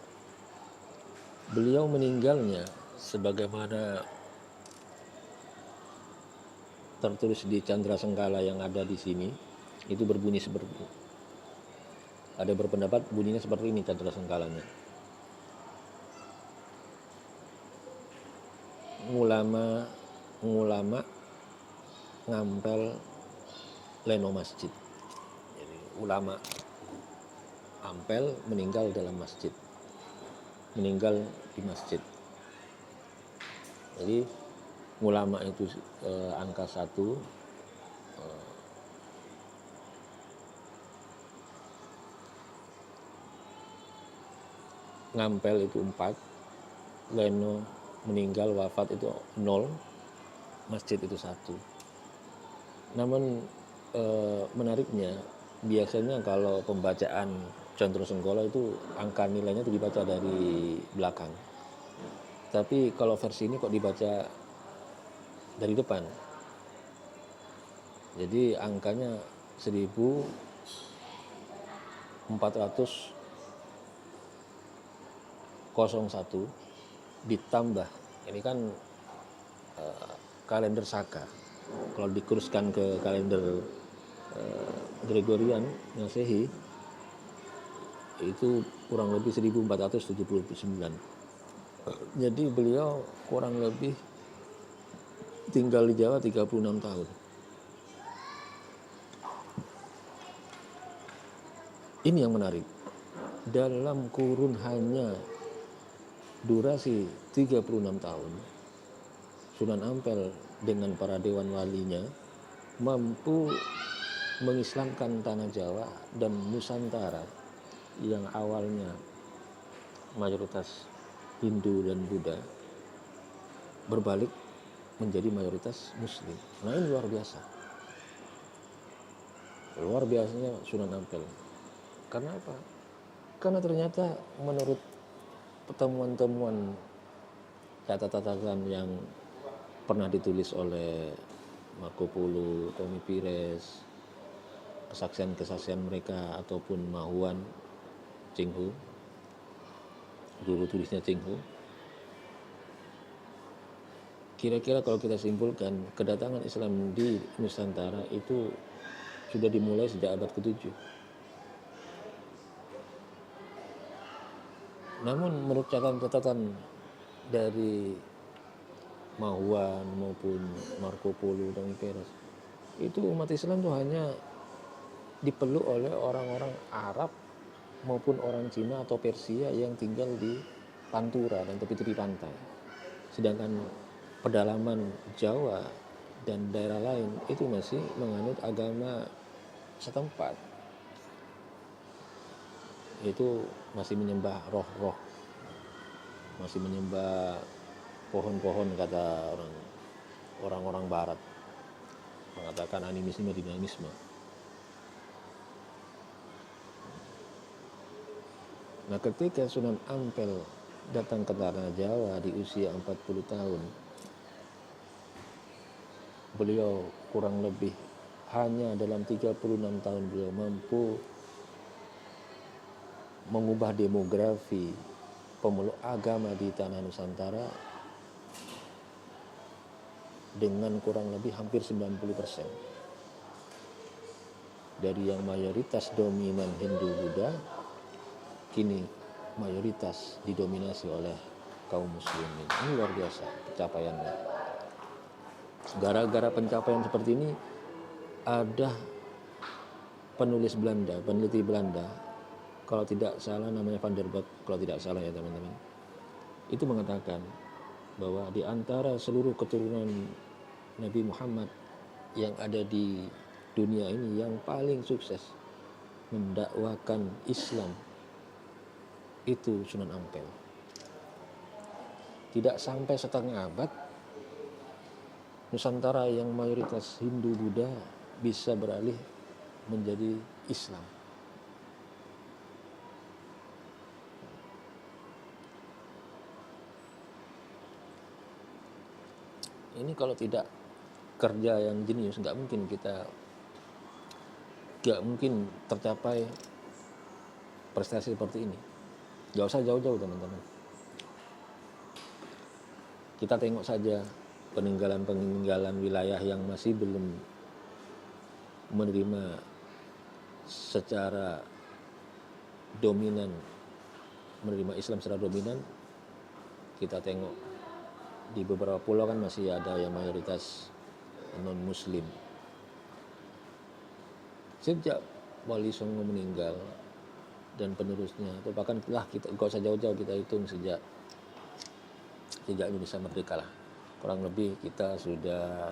beliau meninggalnya sebagaimana tertulis di Candra Sengkala yang ada di sini, itu berbunyi seperti ini. Ada berpendapat bunyinya seperti ini Candra Sengkalanya. Ulama ngampel leno masjid. Jadi ulama Ampel meninggal dalam masjid, meninggal di masjid. Jadi ulama itu angka 1, ngampel itu 4, leno meninggal wafat itu 0, masjid itu 1. Namun menariknya biasanya kalau pembacaan Condro Senggola itu angka nilainya itu dibaca dari belakang. Tapi kalau versi ini kok dibaca dari depan. Jadi angkanya 1401 ditambah, ini kan kalender Saka. Kalau dikuruskan ke kalender Gregorian Masehi itu kurang lebih 1479. Jadi beliau kurang lebih tinggal di Jawa 36 tahun. Ini yang menarik. Dalam kurun hanya durasi 36 tahun, Sunan Ampel dengan para dewan walinya mampu mengislamkan tanah Jawa dan Nusantara yang awalnya mayoritas Hindu dan Buddha berbalik menjadi mayoritas Muslim. Nah, ini luar biasa. Luar biasanya Sunan Ampel. Karena apa? Karena ternyata menurut pertemuan-temuan catatan yang pernah ditulis oleh Marco Polo, Tommy Pires, kesaksian-kesaksian mereka ataupun Mahuan Cheng Ho, juru tulisnya Cheng Ho, kira-kira kalau kita simpulkan kedatangan Islam di Nusantara itu sudah dimulai sejak abad ke-7. Namun menurut catatan dari Mahuan maupun Marco Polo dan Pires, itu umat Islam itu hanya dipeluk oleh orang-orang Arab maupun orang Cina atau Persia yang tinggal di Pantura dan tepi-tepi pantai. Sedangkan pedalaman Jawa dan daerah lain itu masih menganut agama setempat. Itu masih menyembah roh-roh, masih menyembah pohon-pohon, kata orang-orang barat, mengatakan animisme dinamisme. Nah, ketika Sunan Ampel datang ke tanah Jawa di usia 40 tahun, beliau kurang lebih hanya dalam 36 tahun beliau mampu mengubah demografi pemeluk agama di tanah Nusantara dengan kurang lebih hampir 90%. Dari yang mayoritas dominan Hindu Buddha, kini mayoritas didominasi oleh kaum muslimin. Ini luar biasa pencapaiannya. Gara-gara pencapaian seperti ini, ada penulis Belanda, peneliti Belanda, kalau tidak salah namanya Van der Boot, kalau tidak salah ya teman-teman, itu mengatakan bahwa di antara seluruh keturunan Nabi Muhammad yang ada di dunia ini, yang paling sukses mendakwakan Islam itu Sunan Ampel. Tidak sampai setengah abad, Nusantara yang mayoritas Hindu Buddha bisa beralih menjadi Islam. Ini kalau tidak kerja yang jenius, nggak mungkin tercapai prestasi seperti ini. Nggak usah jauh-jauh teman-teman. Kita tengok saja peninggalan-peninggalan wilayah yang masih belum menerima secara dominan, menerima Islam secara dominan. Kita tengok di beberapa pulau kan masih ada yang mayoritas non-muslim. Sejak Wali Songo meninggal dan penerusnya, atau bahkan kita nggak usah jauh-jauh, kita hitung sejak Indonesia merdeka lah, kurang lebih kita sudah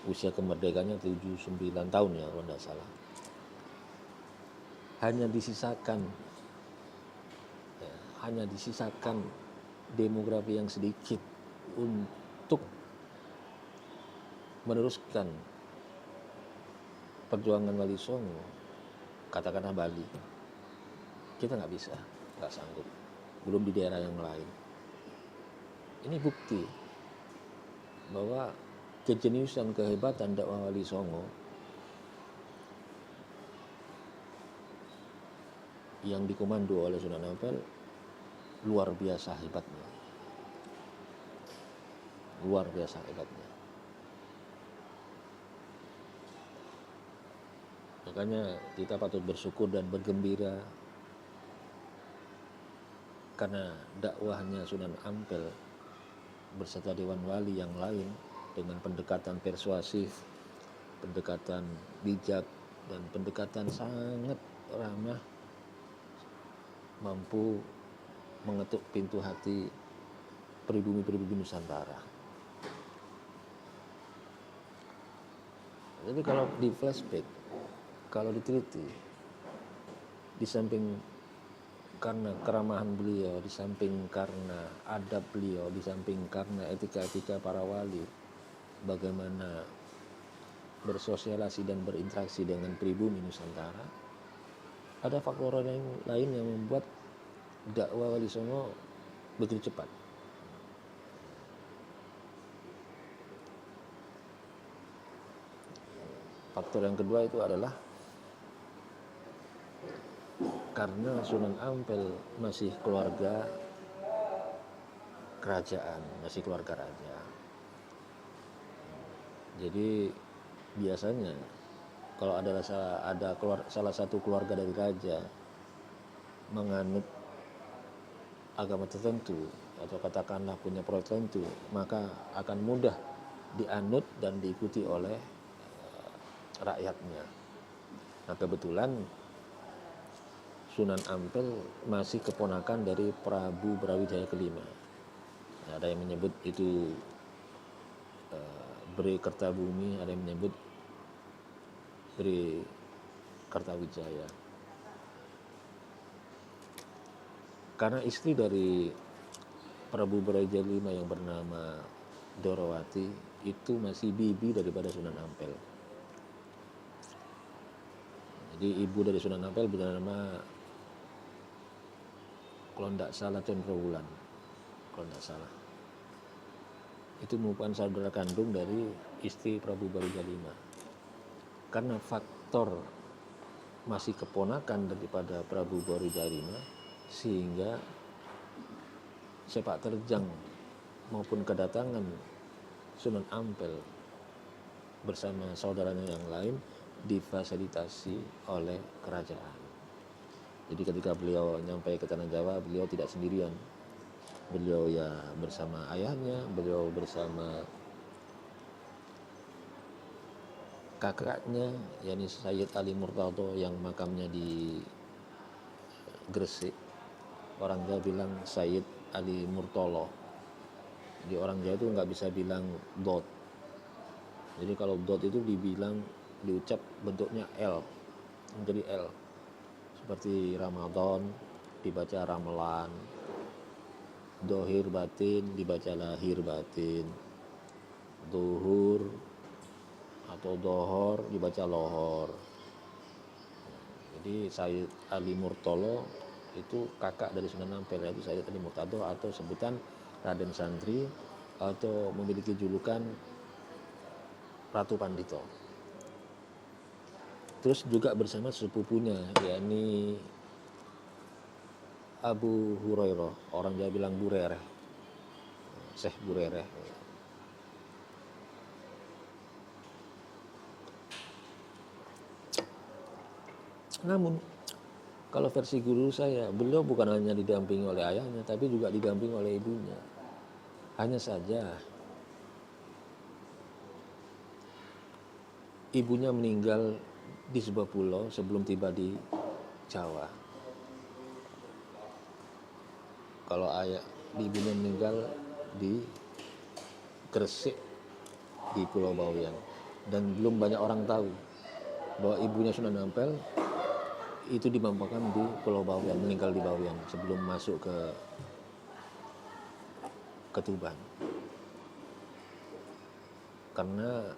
usia kemerdekaannya 79 tahun ya kalau tidak salah. Hanya disisakan demografi yang sedikit untuk meneruskan perjuangan Wali Songo, katakanlah Bali. Kita nggak bisa, nggak sanggup, belum di daerah yang lain. Ini bukti bahwa kejeniusan, kehebatan dakwah Wali Songo yang dikomando oleh Sunan Ampel luar biasa hebatnya. Luar biasa hebatnya. Makanya kita patut bersyukur dan bergembira karena dakwahnya Sunan Ampel beserta Dewan Wali yang lain dengan pendekatan persuasif, pendekatan bijak, dan pendekatan sangat ramah mampu mengetuk pintu hati pribumi-pribumi Nusantara. Jadi kalau di flashback, kalau diteliti, di samping karena keramahan beliau, di samping karena adab beliau, di samping karena etika-etika para wali, bagaimana bersosialisasi dan berinteraksi dengan pribumi Nusantara, ada faktor yang lain yang membuat dakwah Wali Songo begitu cepat. Faktor yang kedua itu adalah karena Sunan Ampel masih keluarga kerajaan, masih keluarga raja. Jadi biasanya kalau ada salah satu keluarga dari raja menganut agama tertentu atau katakanlah punya proyek tertentu, maka akan mudah dianut dan diikuti oleh rakyatnya. Nah, kebetulan Sunan Ampel masih keponakan dari Prabu Brawijaya kelima. Nah, ada yang menyebut itu Bre Kertabumi, ada yang menyebut Bre Kartawijaya. Karena istri dari Prabu Brawijaya kelima yang bernama Dorawati itu masih bibi daripada Sunan Ampel. Jadi ibu dari Sunan Ampel bernama, kalau tidak salah, Condrowulan, kalau tidak salah. Itu merupakan saudara kandung dari istri Prabu Brawijaya kelima. Karena faktor masih keponakan daripada Prabu Brawijaya kelima, sehingga sepak terjang maupun kedatangan Sunan Ampel bersama saudaranya yang lain difasilitasi oleh kerajaan. Jadi ketika beliau nyampe ke Tanah Jawa, beliau tidak sendirian. Beliau ya bersama ayahnya, beliau bersama kakaknya, yakni Sayyid Ali Murtado yang makamnya di Gresik. Orang Jawa bilang Sayyid Ali Murtolo. Jadi orang Jawa itu nggak bisa bilang dot. Jadi kalau dot itu diucap bentuknya L, menjadi L. Seperti Ramadan dibaca Ramelan, Dohir batin dibaca Lahir batin, Duhur atau Dohor dibaca Lohor. Jadi Sayyid Ali Murtolo itu kakak dari Sunan Ampel, yaitu Sayyid Ali Murtado atau sebutan Raden Santri atau memiliki julukan Ratu Pandito. Terus juga bersama sepupunya, yakni Abu Hurairah, orang Jawa bilang Burereh, Syekh Burereh. Namun kalau versi guru saya, beliau bukan hanya didampingi oleh ayahnya, tapi juga didampingi oleh ibunya. Hanya saja ibunya meninggal di sebuah pulau sebelum tiba di Jawa. Kalau ibunya meninggal di Gresik di Pulau Bawean, dan belum banyak orang tahu bahwa ibunya Sunan Ampel itu dimakamkan di Pulau Bawean, meninggal di Bawean sebelum masuk ke Tuban. Karena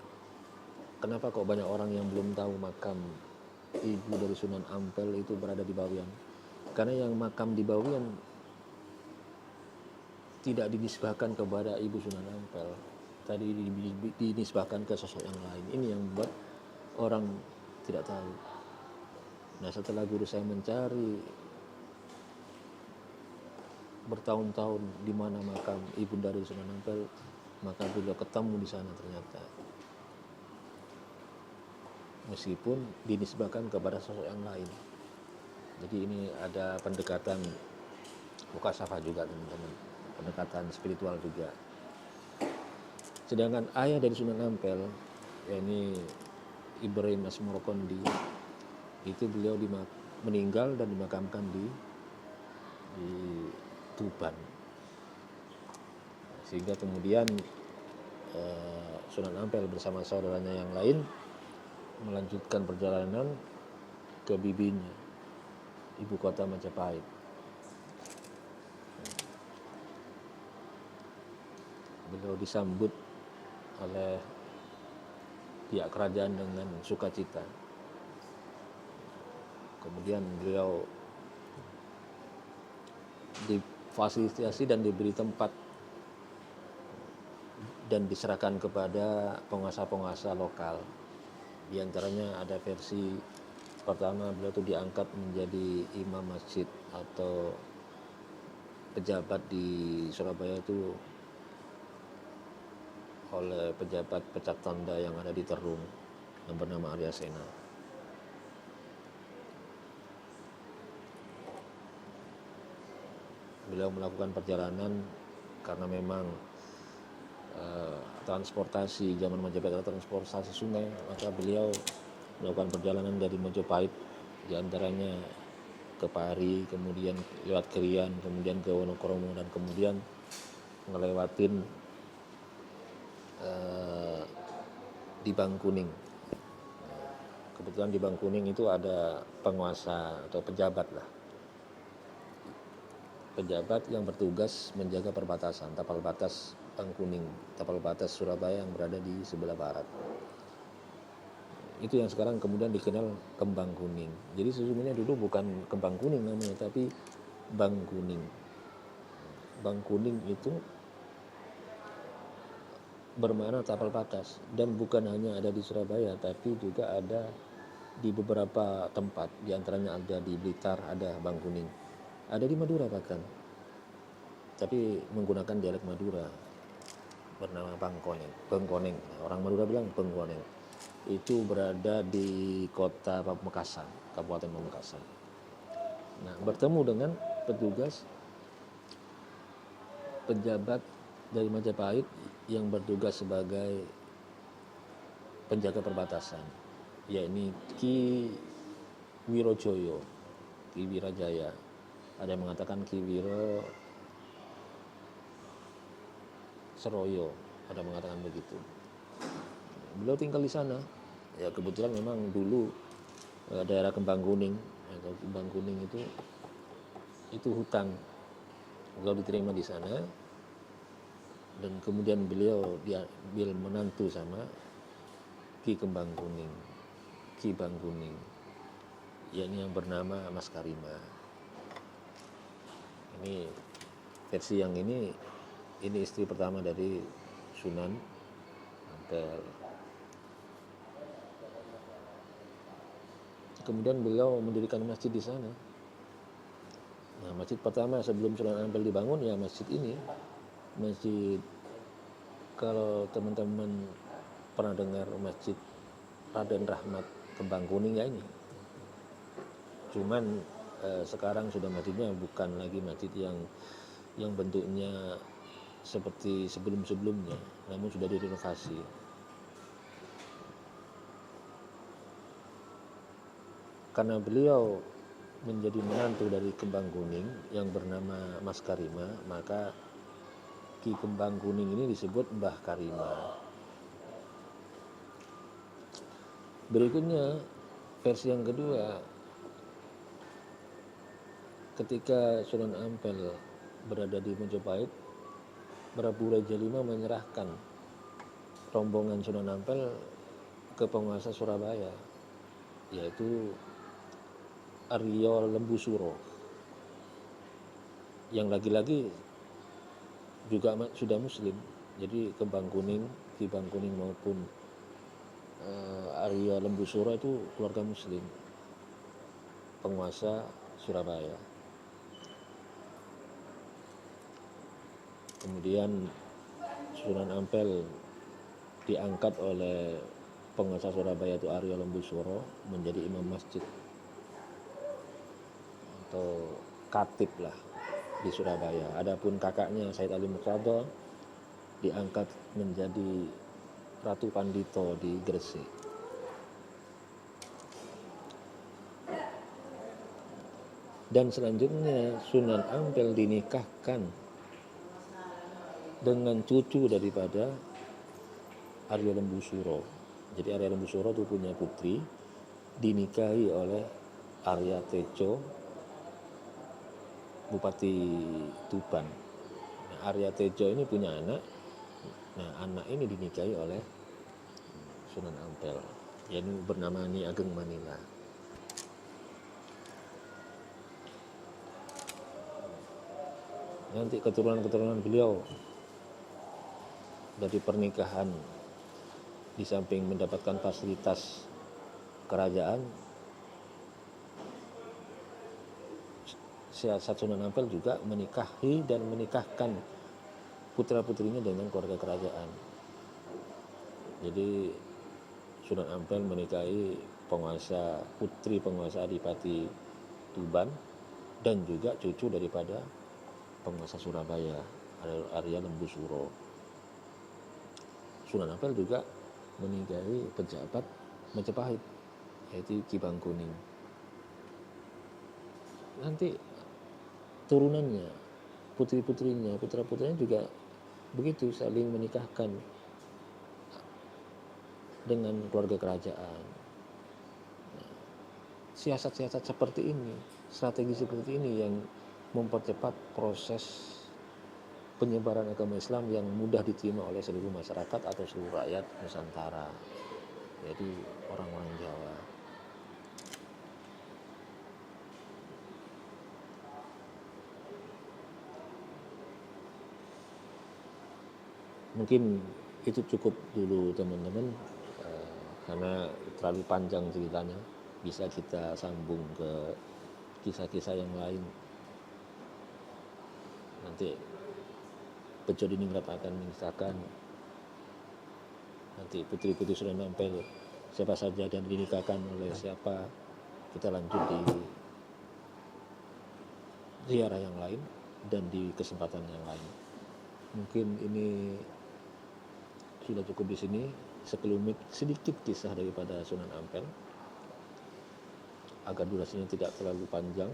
kenapa kok banyak orang yang belum tahu makam ibu dari Sunan Ampel itu berada di Bawean? Karena yang makam di Bawean tidak dinisbahkan kepada ibu Sunan Ampel, tadi dinisbahkan ke sosok yang lain. Ini yang membuat orang tidak tahu. Nah, setelah guru saya mencari bertahun-tahun di mana makam ibu dari Sunan Ampel, maka beliau ketemu di sana ternyata. Meskipun dinisbahkan kepada sosok yang lain. Jadi ini ada pendekatan mukasafah juga, teman-teman. Pendekatan spiritual juga. Sedangkan ayah dari Sunan Ampel, yakni Ibrahim Asmoro Kondi, itu beliau meninggal dan dimakamkan di Tuban. Sehingga kemudian Sunan Ampel bersama saudaranya yang lain melanjutkan perjalanan ke bibinya, ibu kota Majapahit. Beliau disambut oleh pihak kerajaan dengan sukacita. Kemudian beliau difasilitasi dan diberi tempat dan diserahkan kepada penguasa-penguasa lokal. Di antaranya ada versi pertama, beliau itu diangkat menjadi imam masjid atau pejabat di Surabaya itu oleh pejabat pecak tanda yang ada di Terung yang bernama Arya Sena. Beliau melakukan perjalanan karena memang transportasi zaman Majapahit adalah transportasi sungai, maka beliau melakukan perjalanan dari Majapahit diantaranya ke Pari, kemudian lewat Krian, kemudian ke Wonokromo, dan kemudian ngelewatin di Bangkuning. Kebetulan di Bangkuning itu ada penguasa atau pejabat lah, pejabat yang bertugas menjaga perbatasan, tapal batas Bangkuning, tapal batas Surabaya yang berada di sebelah barat. Itu yang sekarang kemudian dikenal Kembang Kuning. Jadi sesungguhnya dulu bukan Kembang Kuning namanya, tapi Bangkuning. Bangkuning itu bermakna tapal batas, dan bukan hanya ada di Surabaya, tapi juga ada di beberapa tempat. Di antaranya ada di Blitar, ada Bangkuning, ada di Madura bahkan, tapi menggunakan dialek Madura bernama Bengkoneng. Orang Madura bilang Bengkoneng. Itu berada di kota Pamekasan, Kabupaten Pamekasan. Nah, bertemu dengan petugas pejabat dari Majapahit yang bertugas sebagai penjaga perbatasan, yakni Ki Wirojoyo, Ki Wirajaya. Ada yang mengatakan Ki Wiro Seroyo, ada yang mengatakan begitu. Beliau tinggal di sana. Ya kebetulan memang dulu daerah Kembang Kuning atau Kembang Kuning itu hutan. Beliau diterima di sana, dan kemudian beliau diambil menantu sama Ki Kembang Kuning, Ki Bangkuning, yakni yang bernama Mas Karima. Ini versi yang ini istri pertama dari Sunan Ampel. Kemudian beliau mendirikan masjid di sana. Nah, masjid pertama sebelum Sunan Ampel dibangun ya masjid ini. Masjid, kalau teman-teman pernah dengar Masjid Raden Rahmat Kembang Kuning ya ini. Cuman sekarang sudah masjidnya bukan lagi masjid yang bentuknya seperti sebelum-sebelumnya, namun sudah direnovasi. Karena beliau menjadi menantu dari Kembang Kuning yang bernama Mas Karima, maka Ki Kembang Kuning ini disebut Mbah Karima. Berikutnya versi yang kedua, ketika Sunan Ampel berada di Majapahit, Prabu Raja V menyerahkan rombongan Sunan Ampel ke penguasa Surabaya, yaitu Arya Lembusuro, yang lagi-lagi juga sudah Muslim. Jadi Kembang Kuning, Ki Bangkuning maupun Arya Lembusuro itu keluarga Muslim, penguasa Surabaya. Kemudian Sunan Ampel diangkat oleh penguasa Surabaya itu Arya Lembusuro menjadi imam masjid atau khatib lah di Surabaya. Adapun kakaknya Said Ali Muqtada diangkat menjadi Ratu Pandito di Gresik. Dan selanjutnya Sunan Ampel dinikahkan dengan cucu daripada Arya Lembusuro. Jadi Arya Lembusuro itu punya putri, dinikahi oleh Arya Tejo, Bupati Tuban. Nah, Arya Tejo ini punya anak. Nah, anak ini dinikahi oleh Sunan Ampel, yaitu bernama Nyi Ageng Manila. Nanti keturunan-keturunan beliau dari pernikahan, di samping mendapatkan fasilitas kerajaan, siasat Sunan Ampel juga menikahi dan menikahkan putra-putrinya dengan keluarga kerajaan. Jadi Sunan Ampel menikahi putri penguasa Adipati Tuban dan juga cucu daripada penguasa Surabaya, Arya Lembusuro. Sunan Ampel juga menikahi pejabat Majapahit, yaitu Ki Bangkuning. Nanti turunannya, putri-putrinya, putra-putrinya juga begitu, saling menikahkan dengan keluarga kerajaan. Nah, siasat-siasat seperti ini, strategi seperti ini yang mempercepat proses penyebaran agama Islam yang mudah diterima oleh seluruh masyarakat atau seluruh rakyat Nusantara, yaitu orang-orang Jawa. Mungkin itu cukup dulu teman-teman, karena terlalu panjang ceritanya. Bisa kita sambung ke kisah-kisah yang lain. Nanti Bejo Diningrat akan mengisahkan nanti putri-putri Sunan Ampel siapa saja dan dinikahkan oleh siapa. Kita lanjut di ziarah yang lain dan di kesempatan yang lain. Mungkin ini sudah cukup di sini, sekelumit sedikit kisah daripada Sunan Ampel. Agar durasinya tidak terlalu panjang,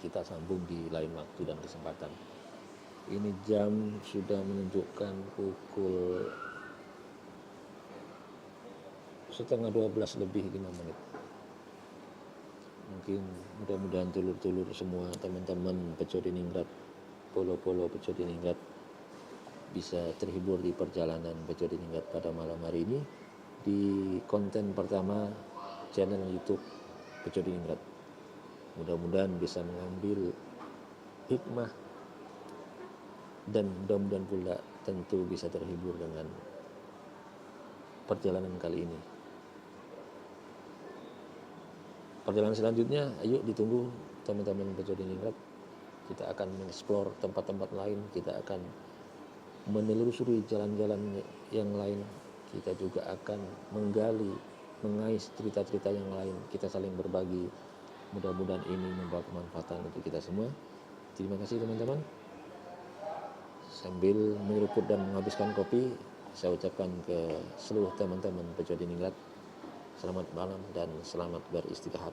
kita sambung di lain waktu dan kesempatan. Ini jam sudah menunjukkan pukul 11:30 lebih 5 menit. Mungkin mudah-mudahan telur-telur semua teman-teman Bejo Diningrat, polo-polo Bejo Diningrat bisa terhibur di perjalanan Bejo Diningrat pada malam hari ini di konten pertama channel YouTube Bejo Diningrat. Mudah-mudahan bisa mengambil hikmah dan mudah-mudahan pula tentu bisa terhibur dengan perjalanan kali ini. Perjalanan selanjutnya, ayo ditunggu teman-teman Bejo Diningrat. Kita akan mengeksplor tempat-tempat lain, kita akan menelusuri jalan-jalan yang lain, kita juga akan menggali, mengais cerita-cerita yang lain, kita saling berbagi. Mudah-mudahan ini membawa kemanfaatan untuk kita semua. Terima kasih teman-teman. Sambil menyeruput dan menghabiskan kopi, saya ucapkan ke seluruh teman-teman Bejo Diningrat, selamat malam dan selamat beristirahat.